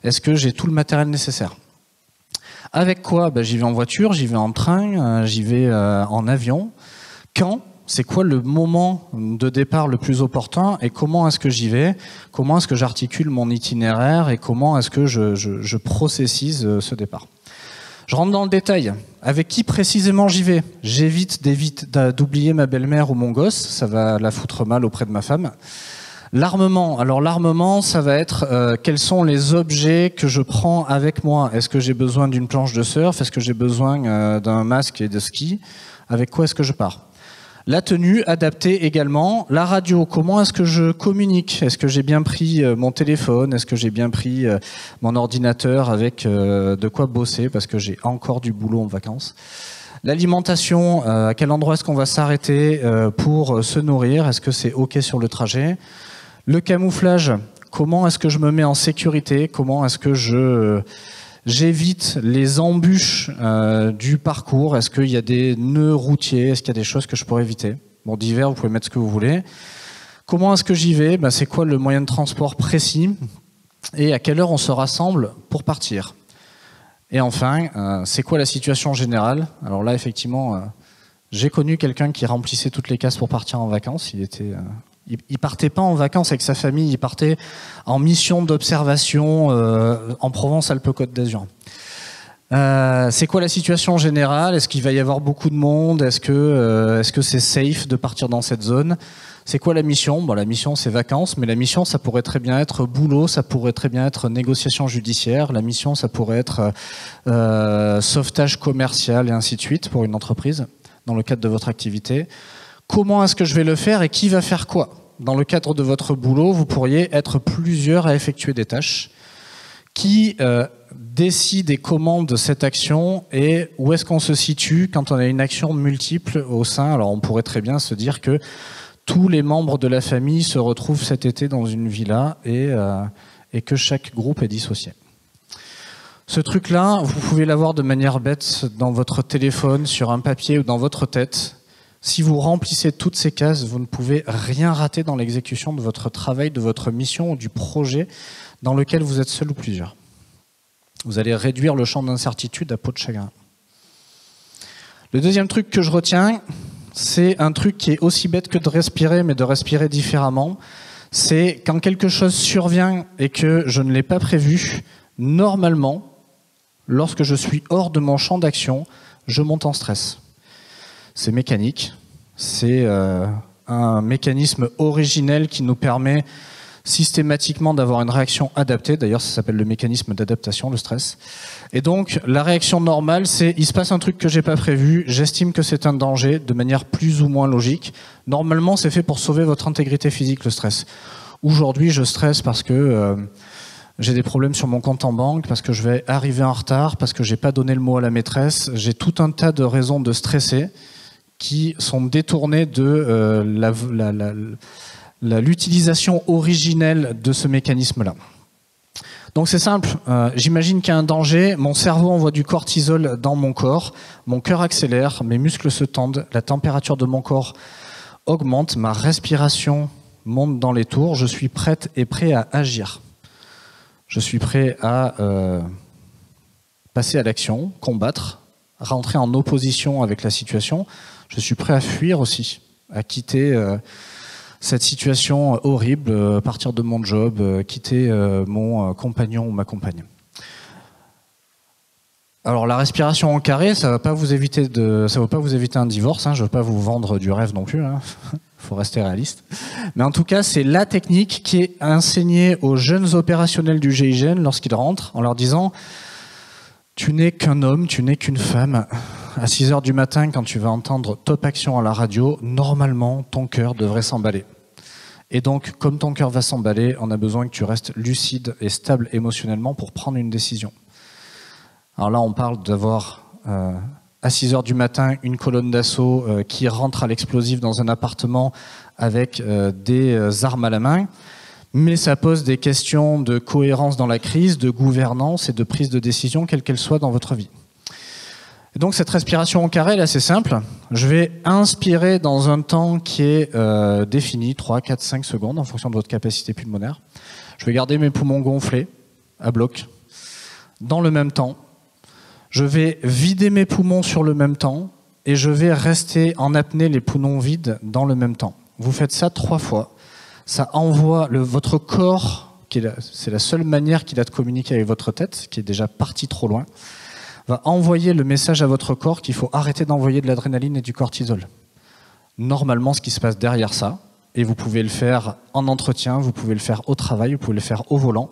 Est-ce que j'ai tout le matériel nécessaire? Avec quoi? J'y vais en voiture, j'y vais en train, j'y vais en avion. Quand? C'est quoi le moment de départ le plus opportun et comment est-ce que j'y vais? Comment est-ce que j'articule mon itinéraire et comment est-ce que je processise ce départ? Je rentre dans le détail. Avec qui précisément j'y vais? J'évite d'oublier ma belle-mère ou mon gosse, ça va la foutre mal auprès de ma femme. L'armement. Alors l'armement, ça va être quels sont les objets que je prends avec moi. Est-ce que j'ai besoin d'une planche de surf? Est-ce que j'ai besoin d'un masque et de ski? Avec quoi est-ce que je pars? La tenue adaptée également. La radio, comment est-ce que je communique? Est-ce que j'ai bien pris mon téléphone? Est-ce que j'ai bien pris mon ordinateur avec de quoi bosser? Parce que j'ai encore du boulot en vacances. L'alimentation, à quel endroit est-ce qu'on va s'arrêter pour se nourrir? Est-ce que c'est OK sur le trajet? Le camouflage, comment est-ce que je me mets en sécurité? Comment est-ce que j'évite les embûches du parcours? Est-ce qu'il y a des nœuds routiers? Est-ce qu'il y a des choses que je pourrais éviter? Bon, d'hiver, vous pouvez mettre ce que vous voulez. Comment est-ce que j'y vais? C'est quoi le moyen de transport précis? Et à quelle heure on se rassemble pour partir? Et enfin, c'est quoi la situation générale? Alors là, effectivement, j'ai connu quelqu'un qui remplissait toutes les cases pour partir en vacances. Il partait pas en vacances avec sa famille, il partait en mission d'observation en Provence-Alpes-Côte d'Azur. C'est quoi la situation générale? Est-ce qu'il va y avoir beaucoup de monde? Est-ce que c'est safe de partir dans cette zone? C'est quoi la mission? Bon, la mission, c'est vacances, mais la mission, ça pourrait très bien être boulot, ça pourrait très bien être négociation judiciaire, la mission, ça pourrait être sauvetage commercial et ainsi de suite pour une entreprise dans le cadre de votre activité. Comment est-ce que je vais le faire et qui va faire quoi? Dans le cadre de votre boulot, vous pourriez être plusieurs à effectuer des tâches. Qui décide et commande cette action et où est-ce qu'on se situe quand on a une action multiple au sein? Alors on pourrait très bien se dire que tous les membres de la famille se retrouvent cet été dans une villa et que chaque groupe est dissocié. Ce truc-là, vous pouvez l'avoir de manière bête dans votre téléphone, sur un papier ou dans votre tête. Si vous remplissez toutes ces cases, vous ne pouvez rien rater dans l'exécution de votre travail, de votre mission ou du projet dans lequel vous êtes seul ou plusieurs. Vous allez réduire le champ d'incertitude à peau de chagrin. Le deuxième truc que je retiens, c'est un truc qui est aussi bête que de respirer, mais de respirer différemment. C'est quand quelque chose survient et que je ne l'ai pas prévu, normalement, lorsque je suis hors de mon champ d'action, je monte en stress. C'est mécanique, c'est un mécanisme originel qui nous permet systématiquement d'avoir une réaction adaptée. D'ailleurs, ça s'appelle le mécanisme d'adaptation, le stress. Et donc, la réaction normale, c'est il se passe un truc que j'ai pas prévu, j'estime que c'est un danger, de manière plus ou moins logique. Normalement, c'est fait pour sauver votre intégrité physique, le stress. Aujourd'hui, je stresse parce que j'ai des problèmes sur mon compte en banque, parce que je vais arriver en retard, parce que j'ai pas donné le mot à la maîtresse. J'ai tout un tas de raisons de stresser qui sont détournées de l'utilisation originelle de ce mécanisme-là. Donc c'est simple, j'imagine qu'il y a un danger, mon cerveau envoie du cortisol dans mon corps, mon cœur accélère, mes muscles se tendent, la température de mon corps augmente, ma respiration monte dans les tours, je suis prête et prêt à agir. Je suis prêt à passer à l'action, combattre, rentrer en opposition avec la situation. Je suis prêt à fuir aussi, à quitter cette situation horrible, partir de mon job, quitter mon compagnon ou ma compagne. Alors la respiration en carré, ça va pas vous éviter un divorce, hein, je ne veux pas vous vendre du rêve non plus, hein. Faut rester réaliste. Mais en tout cas, c'est la technique qui est enseignée aux jeunes opérationnels du GIGN lorsqu'ils rentrent, en leur disant « Tu n'es qu'un homme, tu n'es qu'une femme. À 6h du matin, quand tu vas entendre Top Action à la radio, normalement, ton cœur devrait s'emballer. Et donc, comme ton cœur va s'emballer, on a besoin que tu restes lucide et stable émotionnellement pour prendre une décision. » Alors là, on parle d'avoir à 6h du matin une colonne d'assaut qui rentre à l'explosif dans un appartement avec des armes à la main. Mais ça pose des questions de cohérence dans la crise, de gouvernance et de prise de décision, quelle qu'elle soit dans votre vie. Et donc cette respiration au carré, là, c'est simple. Je vais inspirer dans un temps qui est défini, 3, 4, 5 secondes, en fonction de votre capacité pulmonaire. Je vais garder mes poumons gonflés, à bloc. Dans le même temps, je vais vider mes poumons sur le même temps et je vais rester en apnée les poumons vides dans le même temps. Vous faites ça 3 fois. Ça envoie votre corps, c'est la seule manière qu'il a de communiquer avec votre tête, qui est déjà partie trop loin, va envoyer le message à votre corps qu'il faut arrêter d'envoyer de l'adrénaline et du cortisol. Normalement, ce qui se passe derrière ça, et vous pouvez le faire en entretien, vous pouvez le faire au travail, vous pouvez le faire au volant,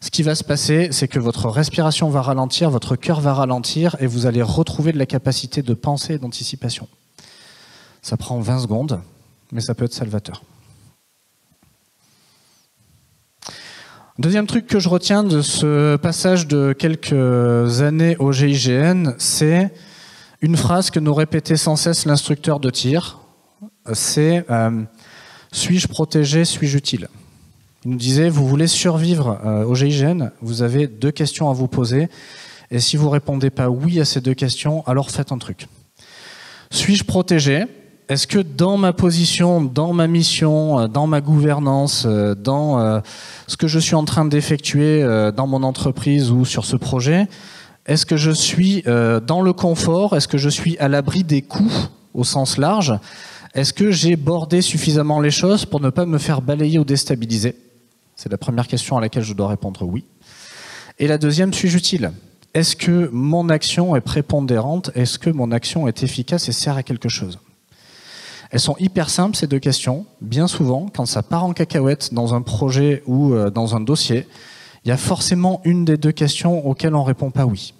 ce qui va se passer, c'est que votre respiration va ralentir, votre cœur va ralentir, et vous allez retrouver de la capacité de pensée et d'anticipation. Ça prend 20 secondes, mais ça peut être salvateur. Deuxième truc que je retiens de ce passage de quelques années au GIGN, c'est une phrase que nous répétait sans cesse l'instructeur de tir. C'est « Suis-je protégé, suis-je utile ?» Il nous disait « Vous voulez survivre au GIGN, vous avez 2 questions à vous poser, et si vous répondez pas oui à ces 2 questions, alors faites un truc. Suis-je protégé ? Est-ce que dans ma position, dans ma mission, dans ma gouvernance, dans ce que je suis en train d'effectuer dans mon entreprise ou sur ce projet, est-ce que je suis dans le confort? Est-ce que je suis à l'abri des coûts au sens large? Est-ce que j'ai bordé suffisamment les choses pour ne pas me faire balayer ou déstabiliser? C'est la première question à laquelle je dois répondre oui. Et la deuxième, suis-je utile? Est-ce que mon action est prépondérante? Est-ce que mon action est efficace et sert à quelque chose? Elles sont hyper simples, ces 2 questions. Bien souvent, quand ça part en cacahuète dans un projet ou dans un dossier, il y a forcément une des 2 questions auxquelles on ne répond pas oui.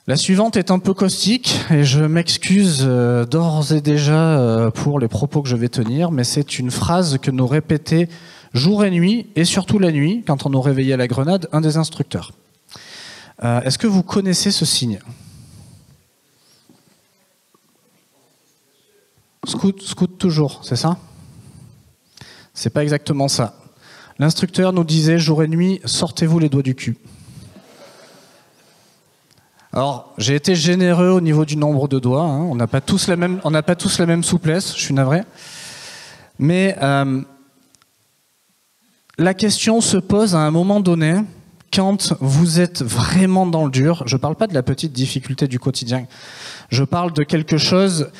La suivante est un peu caustique, et je m'excuse d'ores et déjà pour les propos que je vais tenir, mais c'est une phrase que nous répétait jour et nuit, et surtout la nuit, quand on nous réveillait à la grenade, un des instructeurs. Est-ce que vous connaissez ce signe ? Scout toujours, c'est ça? C'est pas exactement ça. L'instructeur nous disait jour et nuit, sortez-vous les doigts du cul. Alors, j'ai été généreux au niveau du nombre de doigts, hein. On n'a pas tous la même souplesse, je suis navré. Mais la question se pose à un moment donné, quand vous êtes vraiment dans le dur. Je ne parle pas de la petite difficulté du quotidien, je parle de quelque chose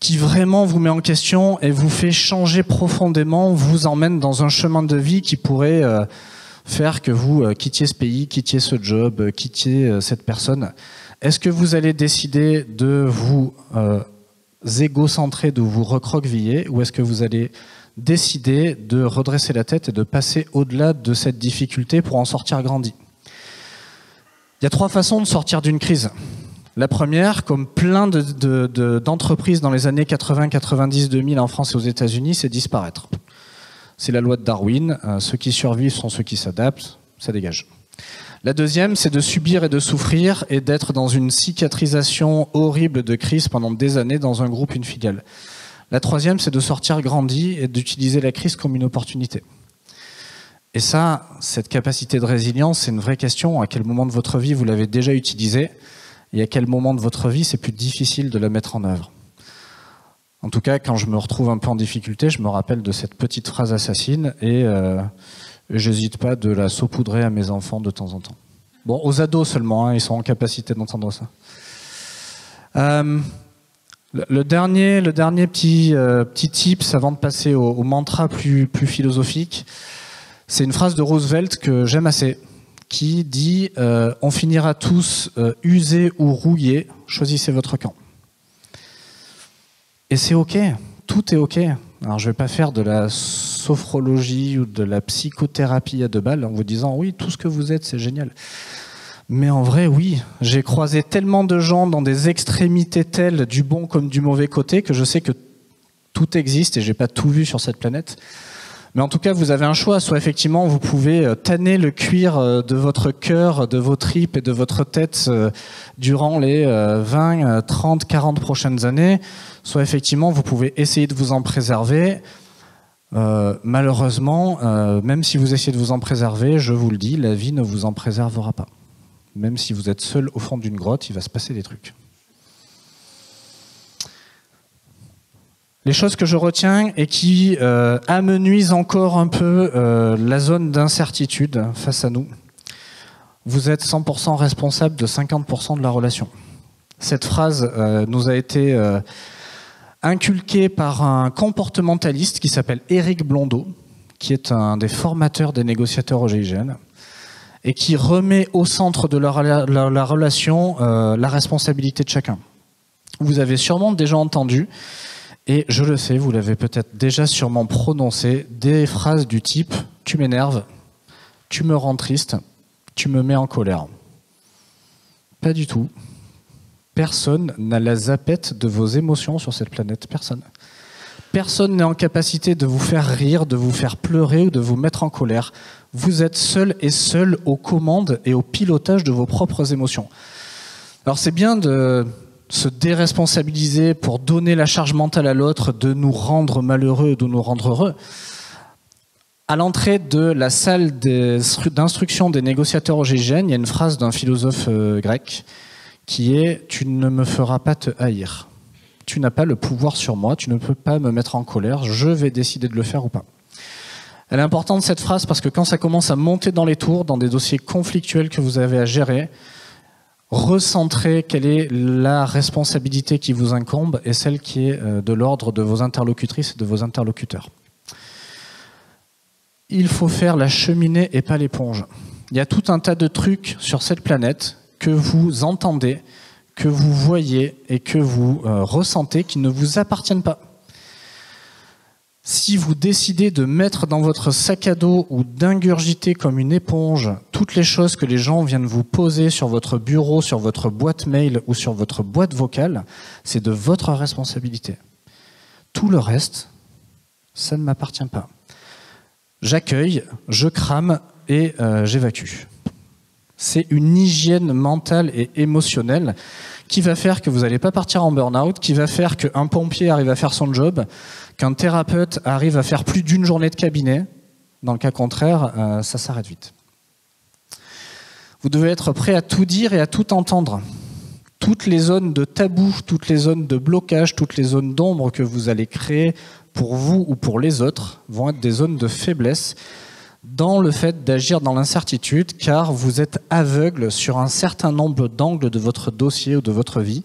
qui vraiment vous met en question et vous fait changer profondément, vous emmène dans un chemin de vie qui pourrait faire que vous quittiez ce pays, quittiez ce job, quittiez cette personne. Est-ce que vous allez décider de vous égocentrer, de vous recroqueviller, ou est-ce que vous allez décider de redresser la tête et de passer au-delà de cette difficulté pour en sortir grandi? Il y a 3 façons de sortir d'une crise. La première, comme plein d'entreprises dans les années 80, 90, 2000 en France et aux États-Unis, c'est disparaître. C'est la loi de Darwin, ceux qui survivent sont ceux qui s'adaptent, ça dégage. La deuxième, c'est de subir et de souffrir et d'être dans une cicatrisation horrible de crise pendant des années dans un groupe, une filiale. La troisième, c'est de sortir grandi et d'utiliser la crise comme une opportunité. Et ça, cette capacité de résilience, c'est une vraie question. À quel moment de votre vie vous l'avez déjà utilisée et à quel moment de votre vie c'est plus difficile de la mettre en œuvre? En tout cas, quand je me retrouve un peu en difficulté, je me rappelle de cette petite phrase assassine et j'hésite pas de la saupoudrer à mes enfants de temps en temps. Bon, aux ados seulement, hein, ils sont en capacité d'entendre ça. Le dernier petit tips avant de passer au mantra plus philosophique, c'est une phrase de Roosevelt que j'aime assez, qui dit on finira tous usés ou rouillés, choisissez votre camp. Et c'est ok, tout est ok. Alors je vais pas faire de la sophrologie ou de la psychothérapie à 2 balles en vous disant oui, tout ce que vous êtes c'est génial. Mais en vrai oui, j'ai croisé tellement de gens dans des extrémités telles du bon comme du mauvais côté que je sais que tout existe et j'ai pas tout vu sur cette planète. Mais en tout cas, vous avez un choix. Soit effectivement, vous pouvez tanner le cuir de votre cœur, de vos tripes et de votre tête durant les 20, 30, 40 prochaines années. Soit effectivement, vous pouvez essayer de vous en préserver. Malheureusement, même si vous essayez de vous en préserver, je vous le dis, la vie ne vous en préservera pas. Même si vous êtes seul au fond d'une grotte, il va se passer des trucs. Les choses que je retiens et qui amenuisent encore un peu la zone d'incertitude face à nous. Vous êtes 100% responsable de 50% de la relation. Cette phrase nous a été inculquée par un comportementaliste qui s'appelle Éric Blondeau, qui est un des formateurs des négociateurs au GIGN, et qui remet au centre de la relation la responsabilité de chacun. Vous avez sûrement déjà entendu, et je le sais, vous l'avez peut-être déjà sûrement prononcé, des phrases du type « tu m'énerves »,« tu me rends triste »,« tu me mets en colère ». Pas du tout. Personne n'a la zapette de vos émotions sur cette planète. Personne. Personne n'est en capacité de vous faire rire, de vous faire pleurer ou de vous mettre en colère. Vous êtes seul et seul aux commandes et au pilotage de vos propres émotions. Alors c'est bien de se déresponsabiliser pour donner la charge mentale à l'autre, de nous rendre malheureux, de nous rendre heureux. À l'entrée de la salle d'instruction des négociateurs au GIGN, il y a une phrase d'un philosophe grec qui est « Tu ne me feras pas te haïr. Tu n'as pas le pouvoir sur moi, tu ne peux pas me mettre en colère, je vais décider de le faire ou pas. » Elle est importante cette phrase parce que quand ça commence à monter dans les tours, dans des dossiers conflictuels que vous avez à gérer, recentrez quelle est la responsabilité qui vous incombe et celle qui est de l'ordre de vos interlocutrices et de vos interlocuteurs. Il faut faire la cheminée et pas l'éponge. Il y a tout un tas de trucs sur cette planète que vous entendez, que vous voyez et que vous ressentez qui ne vous appartiennent pas. Si vous décidez de mettre dans votre sac à dos ou d'ingurgiter comme une éponge toutes les choses que les gens viennent vous poser sur votre bureau, sur votre boîte mail ou sur votre boîte vocale, c'est de votre responsabilité. Tout le reste, ça ne m'appartient pas. J'accueille, je crame et j'évacue. C'est une hygiène mentale et émotionnelle qui va faire que vous n'allez pas partir en burn-out, qui va faire qu'un pompier arrive à faire son job, qu'un thérapeute arrive à faire plus d'une journée de cabinet. Dans le cas contraire, ça s'arrête vite. Vous devez être prêt à tout dire et à tout entendre. Toutes les zones de tabou, toutes les zones de blocage, toutes les zones d'ombre que vous allez créer pour vous ou pour les autres vont être des zones de faiblesse dans le fait d'agir dans l'incertitude, car vous êtes aveugle sur un certain nombre d'angles de votre dossier ou de votre vie.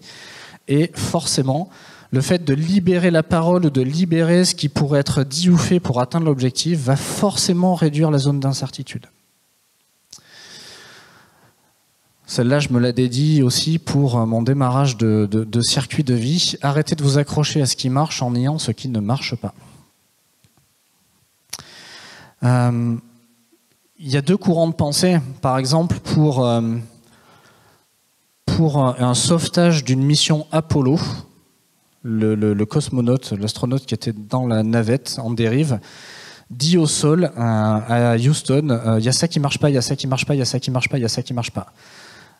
Et forcément, le fait de libérer la parole ou de libérer ce qui pourrait être dit ou fait pour atteindre l'objectif va forcément réduire la zone d'incertitude. Celle-là, je me la dédie aussi pour mon démarrage de circuit de vie. Arrêtez de vous accrocher à ce qui marche en niant ce qui ne marche pas. Il y a deux courants de pensée. Par exemple, pour un sauvetage d'une mission Apollo, le cosmonaute, l'astronaute qui était dans la navette en dérive, dit au sol à Houston, il y a ça qui marche pas, il y a ça qui marche pas, il y a ça qui marche pas, il y a ça qui marche pas.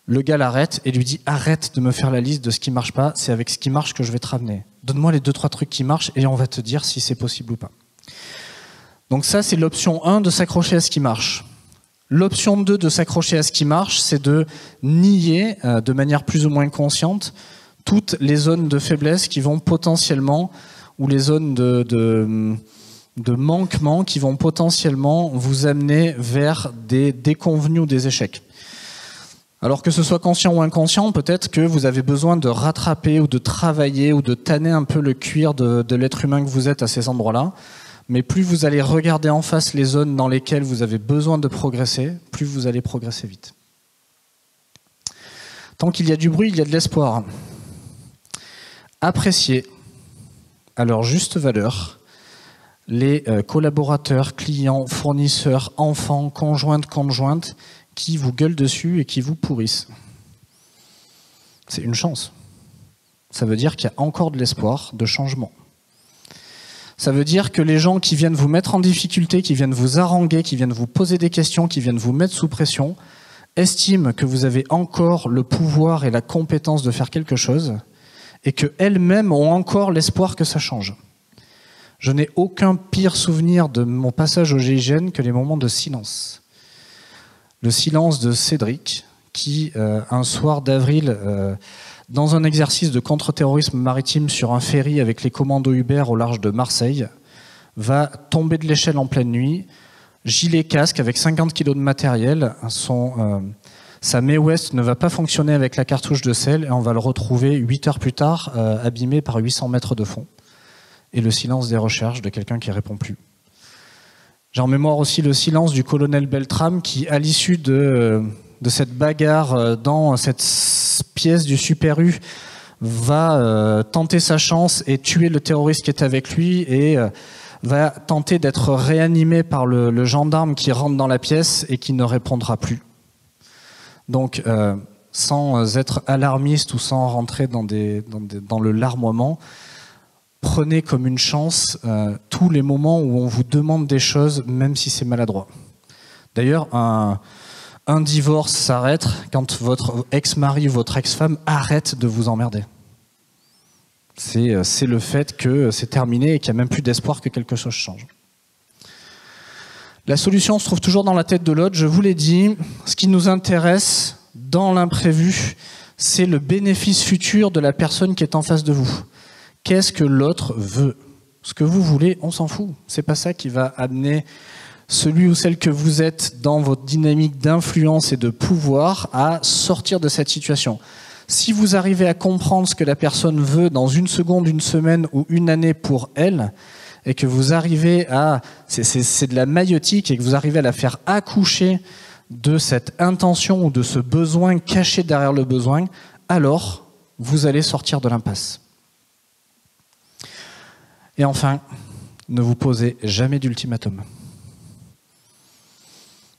Le gars l'arrête et lui dit arrête de me faire la liste de ce qui marche pas, c'est avec ce qui marche que je vais te ramener. Donne-moi les 2-3 trucs qui marchent et on va te dire si c'est possible ou pas. Donc ça, c'est l'option 1 de s'accrocher à ce qui marche. L'option 2 de s'accrocher à ce qui marche, c'est de nier de manière plus ou moins consciente toutes les zones de faiblesse qui vont potentiellement, ou les zones de manquement qui vont potentiellement vous amener vers des déconvenus ou des échecs. Alors que ce soit conscient ou inconscient, peut-être que vous avez besoin de rattraper ou de travailler ou de tanner un peu le cuir de l'être humain que vous êtes à ces endroits-là. Mais plus vous allez regarder en face les zones dans lesquelles vous avez besoin de progresser, plus vous allez progresser vite. Tant qu'il y a du bruit, il y a de l'espoir. Appréciez à leur juste valeur les collaborateurs, clients, fournisseurs, enfants, conjointes, qui vous gueulent dessus et qui vous pourrissent. C'est une chance. Ça veut dire qu'il y a encore de l'espoir de changement. Ça veut dire que les gens qui viennent vous mettre en difficulté, qui viennent vous haranguer, qui viennent vous poser des questions, qui viennent vous mettre sous pression, estiment que vous avez encore le pouvoir et la compétence de faire quelque chose et qu'elles-mêmes ont encore l'espoir que ça change. Je n'ai aucun pire souvenir de mon passage au GIGN que les moments de silence. Le silence de Cédric, qui, un soir d'avril, dans un exercice de contre-terrorisme maritime sur un ferry avec les commandos Uber au large de Marseille, va tomber de l'échelle en pleine nuit, gilet casque avec 50 kg de matériel, sa Mae West ne va pas fonctionner avec la cartouche de sel et on va le retrouver 8 heures plus tard, abîmé par 800 mètres de fond. Et le silence des recherches de quelqu'un qui ne répond plus. J'ai en mémoire aussi le silence du colonel Beltrame qui, à l'issue de cette bagarre dans cette pièce du Super U, va tenter sa chance et tuer le terroriste qui est avec lui et va tenter d'être réanimé par le gendarme qui rentre dans la pièce et qui ne répondra plus. Donc, sans être alarmiste ou sans rentrer dans le larmoiement, prenez comme une chance tous les moments où on vous demande des choses, même si c'est maladroit. D'ailleurs, un divorce s'arrête quand votre ex-mari ou votre ex-femme arrête de vous emmerder. C'est le fait que c'est terminé et qu'il n'y a même plus d'espoir que quelque chose change. La solution se trouve toujours dans la tête de l'autre. Je vous l'ai dit, ce qui nous intéresse dans l'imprévu, c'est le bénéfice futur de la personne qui est en face de vous. Qu'est-ce que l'autre veut? Ce que vous voulez, on s'en fout. C'est pas ça qui va amener celui ou celle que vous êtes dans votre dynamique d'influence et de pouvoir à sortir de cette situation. Si vous arrivez à comprendre ce que la personne veut dans une seconde, une semaine ou une année pour elle, et que vous arrivez à... C'est de la maïeutique, et que vous arrivez à la faire accoucher de cette intention ou de ce besoin caché derrière le besoin, alors vous allez sortir de l'impasse. Et enfin, ne vous posez jamais d'ultimatum.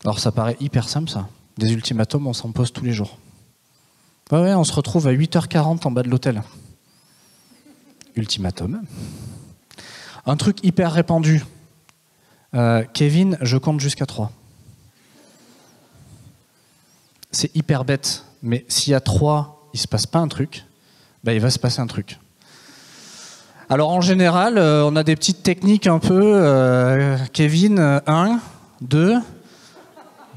Alors ça paraît hyper simple ça. Des ultimatums, on s'en pose tous les jours. Ouais, on se retrouve à 8h40 en bas de l'hôtel. Ultimatum. Un truc hyper répandu. Kevin, je compte jusqu'à 3. C'est hyper bête, mais s'il y a 3, il ne se passe pas un truc, il va se passer un truc. Alors en général, on a des petites techniques un peu. Kevin, 1, 2...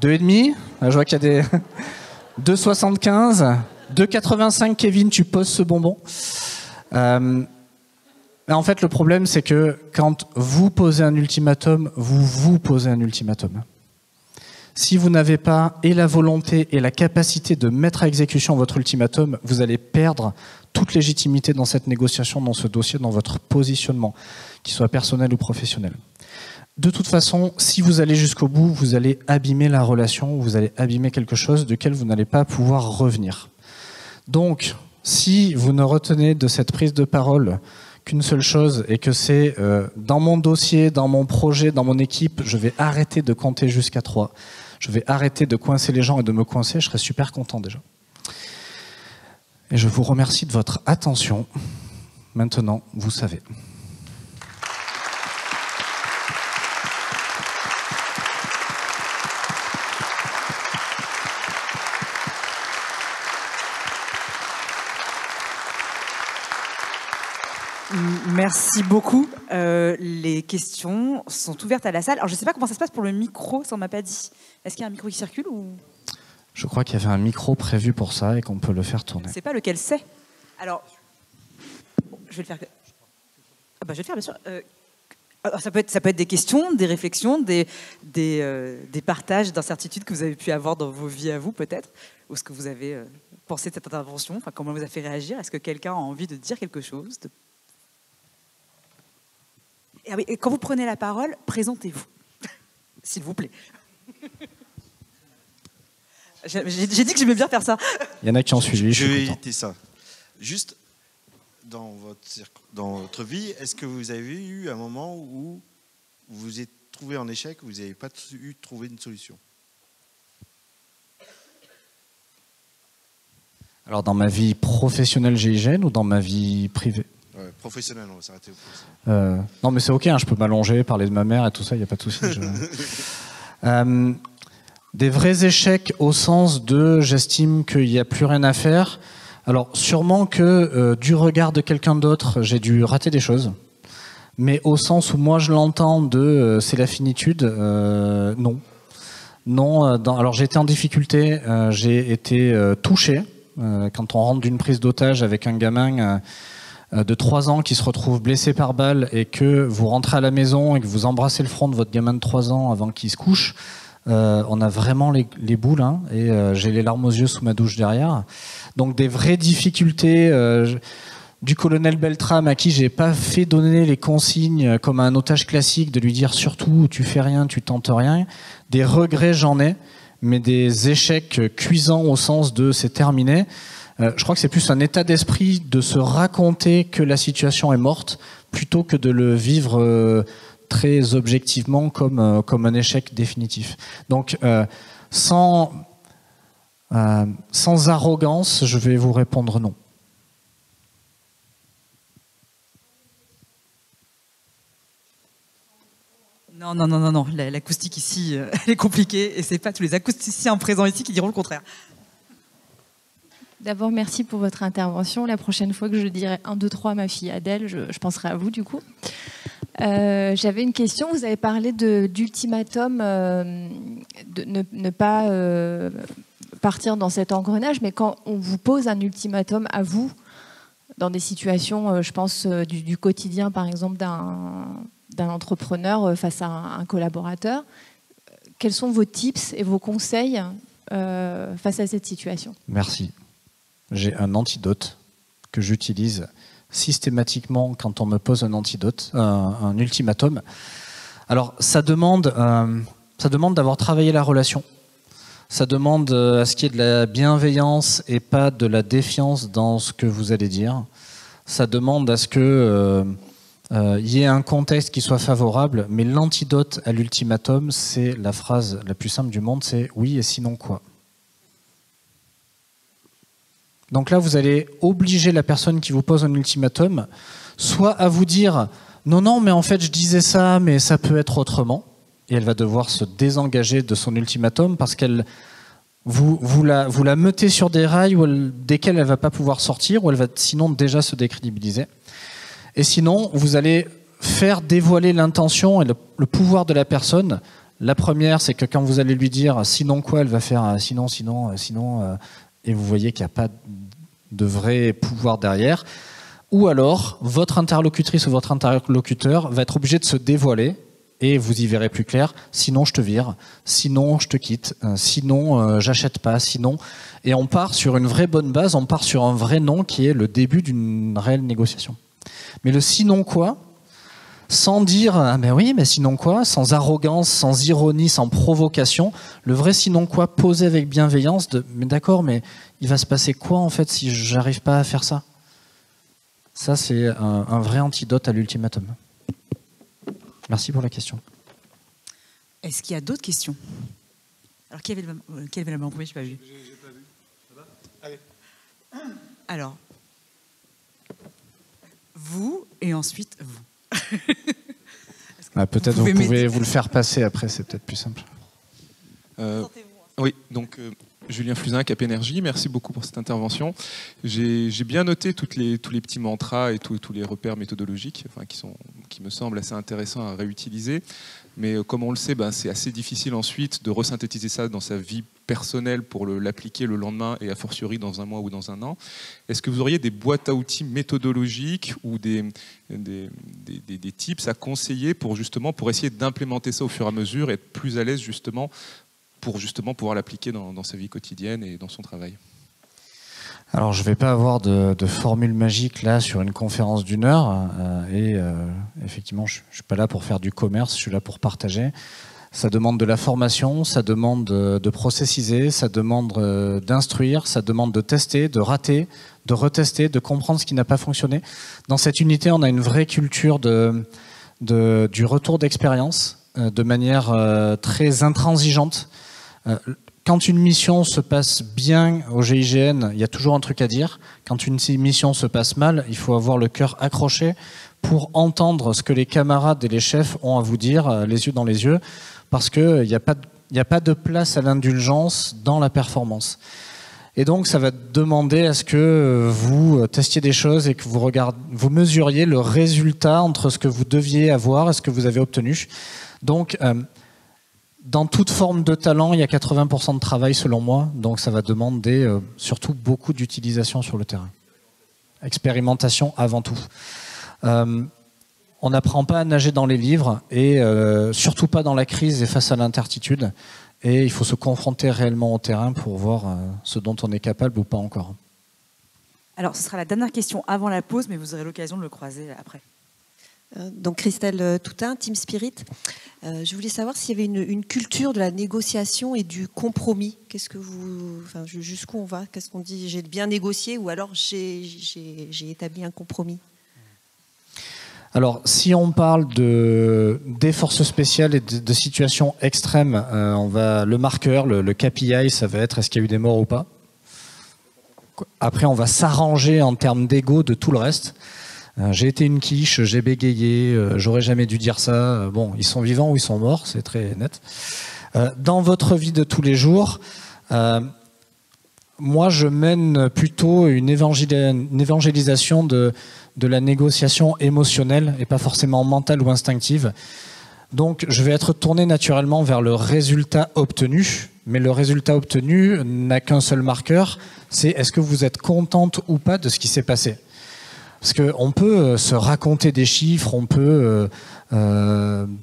2,5, je vois qu'il y a des 2,75, 2,85 Kevin, tu poses ce bonbon. En fait, le problème, c'est que quand vous posez un ultimatum, vous posez un ultimatum. Si vous n'avez pas et la volonté et la capacité de mettre à exécution votre ultimatum, vous allez perdre toute légitimité dans cette négociation, dans ce dossier, dans votre positionnement, qu'il soit personnel ou professionnel. De toute façon, si vous allez jusqu'au bout, vous allez abîmer la relation, vous allez abîmer quelque chose duquel vous n'allez pas pouvoir revenir. Donc, si vous ne retenez de cette prise de parole qu'une seule chose, et que c'est dans mon dossier, dans mon projet, dans mon équipe, je vais arrêter de compter jusqu'à 3. Je vais arrêter de coincer les gens et de me coincer, je serai super content déjà. Et je vous remercie de votre attention. Maintenant, vous savez. Merci beaucoup. Les questions sont ouvertes à la salle. Alors, je ne sais pas comment ça se passe pour le micro, ça on m'a pas dit. Est-ce qu'il y a un micro qui circule ou... Je crois qu'il y avait un micro prévu pour ça et qu'on peut le faire tourner. C'est pas lequel c'est. Alors, je vais le faire. Je vais le faire, bien sûr. Ça peut être des questions, des réflexions, des partages d'incertitudes que vous avez pu avoir dans vos vies à vous, peut-être, ou ce que vous avez pensé de cette intervention, enfin, comment elle vous a fait réagir. Est-ce que quelqu'un a envie de dire quelque chose Et quand vous prenez la parole, présentez-vous, s'il vous plaît. J'ai dit que j'aimais bien faire ça. Il y en a qui ont suivi. Je vais éviter ça. Juste, dans votre vie, est-ce que vous avez eu un moment où vous vous êtes trouvé en échec, où vous n'avez pas trouvé une solution? Alors, dans ma vie professionnelle GIGN ou dans ma vie privée? Professionnel, on va s'arrêter au professionnel. Non, mais c'est ok, hein, je peux m'allonger, parler de ma mère et tout ça, il n'y a pas de souci. Des vrais échecs au sens de j'estime qu'il n'y a plus rien à faire. Alors, sûrement que du regard de quelqu'un d'autre, j'ai dû rater des choses. Mais au sens où moi je l'entends de c'est la finitude, non. Non. Alors, j'ai été en difficulté, j'ai été touché. Quand on rentre d'une prise d'otage avec un gamin de 3 ans qui se retrouve blessé par balle et que vous rentrez à la maison et que vous embrassez le front de votre gamin de 3 ans avant qu'il se couche, on a vraiment les boules, hein, et j'ai les larmes aux yeux sous ma douche derrière. Donc des vraies difficultés du colonel Beltrame à qui j'ai pas fait donner les consignes comme à un otage classique de lui dire surtout tu fais rien, tu tentes rien. Des regrets j'en ai, mais des échecs cuisants au sens de c'est terminé. Je crois que c'est plus un état d'esprit de se raconter que la situation est morte plutôt que de le vivre très objectivement comme un échec définitif. Donc, sans Sans arrogance, je vais vous répondre non. Non. L'acoustique ici, elle est compliquée et c'est pas tous les acousticiens présents ici qui diront le contraire. D'abord, merci pour votre intervention. La prochaine fois que je dirai 1, 2, 3 à ma fille Adèle, je penserai à vous du coup. J'avais une question. Vous avez parlé d'ultimatum, de ne pas partir dans cet engrenage, mais quand on vous pose un ultimatum à vous, dans des situations, je pense, du quotidien, par exemple, d'un entrepreneur face à un collaborateur, quels sont vos tips et vos conseils face à cette situation? Merci. J'ai un antidote que j'utilise systématiquement quand on me pose un ultimatum. Alors, ça demande d'avoir travaillé la relation. Ça demande à ce qu'il y ait de la bienveillance et pas de la défiance dans ce que vous allez dire. Ça demande à ce que y ait un contexte qui soit favorable, mais l'antidote à l'ultimatum, c'est la phrase la plus simple du monde, c'est « oui et sinon quoi ?» Donc là, vous allez obliger la personne qui vous pose un ultimatum, soit à vous dire « non, mais en fait, je disais ça, mais ça peut être autrement », et elle va devoir se désengager de son ultimatum parce qu'elle vous la mettez sur des rails desquels elle ne va pas pouvoir sortir, ou elle va sinon déjà se décrédibiliser. Et sinon, vous allez faire dévoiler l'intention et le pouvoir de la personne. La première, c'est que quand vous allez lui dire « sinon quoi », elle va faire « sinon », et vous voyez qu'il n'y a pas de vrai pouvoir derrière. Ou alors, votre interlocutrice ou votre interlocuteur va être obligé de se dévoiler et vous y verrez plus clair. Sinon, je te vire. Sinon, je te quitte. Sinon, j'achète pas. Sinon, et on part sur une vraie bonne base. On part sur un vrai non qui est le début d'une réelle négociation. Mais le sinon quoi, sans dire ah ben oui, mais sinon quoi, sans arrogance, sans ironie, sans provocation, le vrai sinon quoi posé avec bienveillance de mais d'accord, mais il va se passer quoi en fait si j'arrive pas à faire ça? Ça c'est un vrai antidote à l'ultimatum. Merci pour la question. Est-ce qu'il y a d'autres questions? Alors qui avait la main en premier? Je n'ai pas vu. J'ai pas vu. Ça va? Allez. Alors, vous et ensuite vous. Peut-être vous pouvez vous le faire passer après, c'est peut-être plus simple. Oui, donc Julien Flusin, Cap Énergie, merci beaucoup pour cette intervention. J'ai bien noté tous les petits mantras et tous les repères méthodologiques qui me semblent assez intéressants à réutiliser. Mais comme on le sait, c'est assez difficile ensuite de resynthétiser ça dans sa vie personnelle pour l'appliquer le lendemain et a fortiori dans un mois ou dans un an. Est-ce que vous auriez des boîtes à outils méthodologiques ou des tips à conseiller pour essayer d'implémenter ça au fur et à mesure et être plus à l'aise pour pouvoir l'appliquer dans sa vie quotidienne et dans son travail? Alors, je ne vais pas avoir de formule magique là sur une conférence d'1 heure. Effectivement, je ne suis pas là pour faire du commerce, je suis là pour partager. Ça demande de la formation, ça demande de processiser, ça demande d'instruire, ça demande de tester, de rater, de retester, de comprendre ce qui n'a pas fonctionné. Dans cette unité, on a une vraie culture du retour d'expérience de manière très intransigeante. Quand une mission se passe bien au GIGN, il y a toujours un truc à dire. Quand une mission se passe mal, il faut avoir le cœur accroché pour entendre ce que les camarades et les chefs ont à vous dire, les yeux dans les yeux, parce qu'il n'y a pas de place à l'indulgence dans la performance. Et donc, ça va demander à ce que vous testiez des choses et que vous mesuriez le résultat entre ce que vous deviez avoir et ce que vous avez obtenu. Donc, dans toute forme de talent, il y a 80% de travail selon moi, donc ça va demander surtout beaucoup d'utilisation sur le terrain. Expérimentation avant tout. On n'apprend pas à nager dans les livres et surtout pas dans la crise et face à l'incertitude. Et il faut se confronter réellement au terrain pour voir ce dont on est capable ou pas encore. Alors, ce sera la dernière question avant la pause, mais vous aurez l'occasion de le croiser après. Donc Christelle Toutain, Team Spirit. Je voulais savoir s'il y avait une culture de la négociation et du compromis. Jusqu'où on va? Qu'est-ce qu'on dit? J'ai bien négocié ou alors j'ai établi un compromis? Alors, si on parle des forces spéciales et de situations extrêmes, le marqueur, le KPI, ça va être est-ce qu'il y a eu des morts ou pas. Après, on va s'arranger en termes d'ego de tout le reste. J'ai été une quiche, j'ai bégayé, j'aurais jamais dû dire ça. Bon, ils sont vivants ou ils sont morts, c'est très net. Dans votre vie de tous les jours, moi, je mène plutôt une évangélisation de la négociation émotionnelle et pas forcément mentale ou instinctive. Donc, je vais être tourné naturellement vers le résultat obtenu, mais le résultat obtenu n'a qu'un seul marqueur, c'est est-ce que vous êtes contente ou pas de ce qui s'est passé. Parce qu'on peut se raconter des chiffres, on peut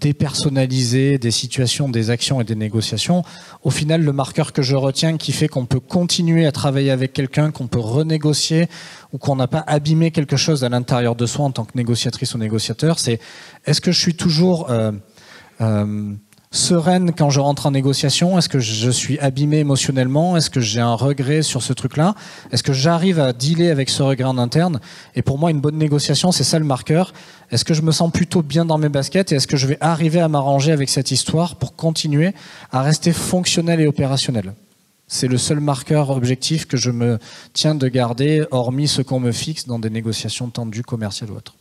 dépersonnaliser des situations, des actions et des négociations. Au final, le marqueur que je retiens qui fait qu'on peut continuer à travailler avec quelqu'un, qu'on peut renégocier ou qu'on n'a pas abîmé quelque chose à l'intérieur de soi en tant que négociatrice ou négociateur, c'est est-ce que je suis toujours sereine quand je rentre en négociation? Est-ce que je suis abîmé émotionnellement? Est-ce que j'ai un regret sur ce truc-là? Est-ce que j'arrive à dealer avec ce regret en interne? Et pour moi, une bonne négociation, c'est ça le marqueur. Est-ce que je me sens plutôt bien dans mes baskets et est-ce que je vais arriver à m'arranger avec cette histoire pour continuer à rester fonctionnel et opérationnel? C'est le seul marqueur objectif que je me tiens de garder, hormis ce qu'on me fixe dans des négociations tendues, commerciales ou autres.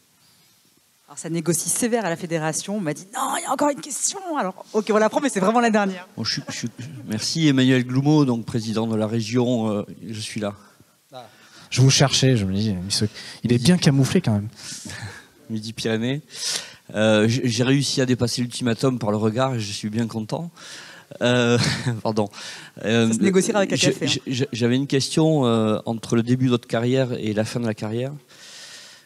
Alors ça négocie sévère à la fédération. On m'a dit non, il y a encore une question. Alors ok, on la prend, mais c'est vraiment la dernière. Bon, merci Emmanuel Gloumeau, donc président de la région. Je suis là. Je vous cherchais, je me dis, il est bien camouflé quand même. Midi-Pyrénées. J'ai réussi à dépasser l'ultimatum par le regard et je suis bien content. Pardon. Ça se négociera avec un café. J'avais une question entre le début de votre carrière et la fin de la carrière.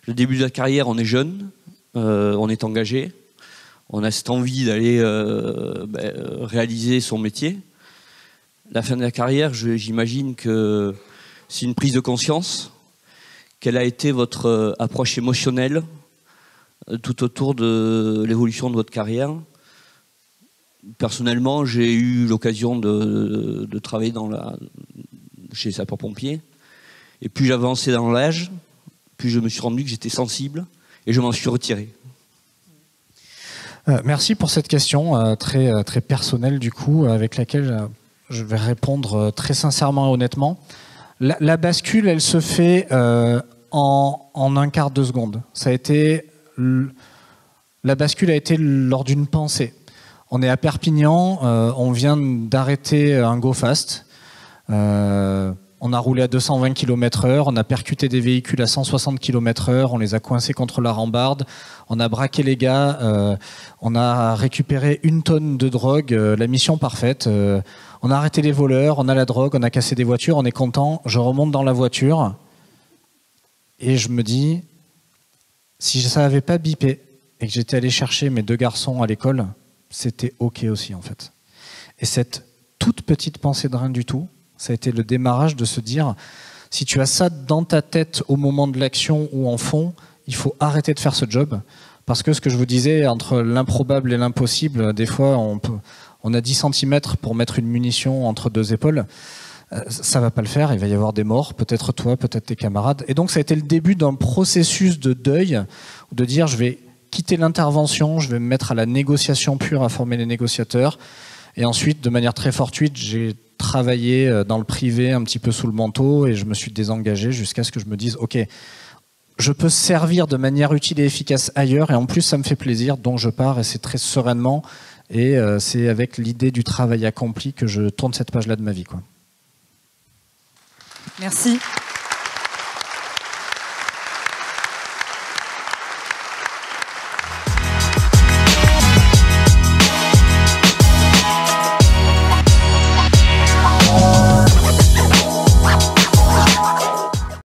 Le début de la carrière, on est jeune. On est engagé, on a cette envie d'aller réaliser son métier. La fin de la carrière, j'imagine que c'est une prise de conscience. Quelle a été votre approche émotionnelle tout autour de l'évolution de votre carrière? Personnellement, j'ai eu l'occasion de travailler chez les sapeurs-pompiers. Et plus j'avançais dans l'âge, plus je me suis rendu que j'étais sensible. Et je m'en suis retiré. Merci pour cette question très, très personnelle du coup, avec laquelle je vais répondre très sincèrement et honnêtement. La bascule, elle se fait en un quart de seconde. La bascule a été lors d'une pensée. On est à Perpignan, on vient d'arrêter un go fast. On a roulé à 220 km/h, on a percuté des véhicules à 160 km/h, on les a coincés contre la rambarde, on a braqué les gars, on a récupéré 1 tonne de drogue, la mission parfaite. On a arrêté les voleurs, on a la drogue, on a cassé des voitures, on est content. Je remonte dans la voiture et je me dis, si ça n'avait pas bipé et que j'étais allé chercher mes 2 garçons à l'école, c'était OK aussi en fait. Et cette toute petite pensée de rien du tout, ça a été le démarrage de se dire, si tu as ça dans ta tête au moment de l'action ou en fond, il faut arrêter de faire ce job. Parce que ce que je vous disais, entre l'improbable et l'impossible, des fois, on a 10 cm pour mettre une munition entre 2 épaules. Ça va pas le faire, il va y avoir des morts, peut-être toi, peut-être tes camarades. Et donc ça a été le début d'un processus de deuil, de dire je vais quitter l'intervention, je vais me mettre à la négociation pure, à former les négociateurs. Et ensuite, de manière très fortuite, j'ai travaillé dans le privé un petit peu sous le manteau et je me suis désengagé jusqu'à ce que je me dise ok, je peux servir de manière utile et efficace ailleurs et en plus ça me fait plaisir, donc je pars et c'est très sereinement et c'est avec l'idée du travail accompli que je tourne cette page-là de ma vie, quoi. Merci.